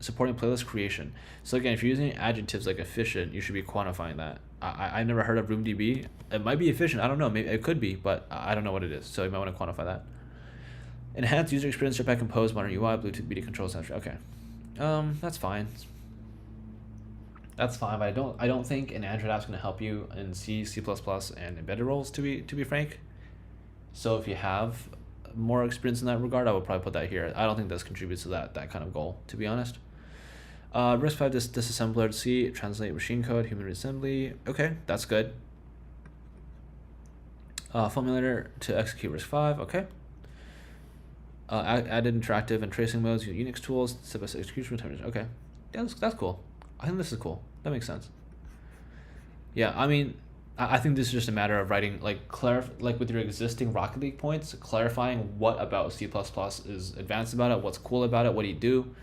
Speaker 1: Supporting playlist creation. So again, if you're using adjectives like efficient, you should be quantifying that. I never heard of RoomDB. It might be efficient. I don't know. Maybe it could be, but I don't know what it is. So you might want to quantify that. Enhance user experience, Jetpack Compose, modern UI, Bluetooth media controls, etc. Okay, that's fine. That's fine, but I don't think an Android app's going to help you in C++, and embedded roles. To be frank, so if you have more experience in that regard, I would probably put that here. I don't think this contributes to that kind of goal, to be honest. RISC-V disassembler, C, translate machine code, human assembly. Okay, that's good. Formulator to execute RISC-V. Okay. Added interactive and tracing modes, Unix tools, step-by-step execution timers. Okay, yeah, that's cool. I think this is cool. That makes sense. Yeah, I mean, I think this is just a matter of writing, like with your existing Rocket League points, clarifying what about C++ is advanced about it, what's cool about it, what do you do.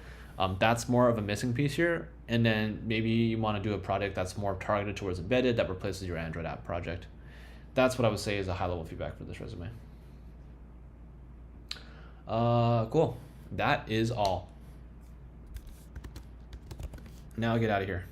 Speaker 1: That's more of a missing piece here. And then maybe you want to do a project that's more targeted towards embedded that replaces your Android app project. That's what I would say is a high-level feedback for this resume. Cool. That is all. Now get out of here.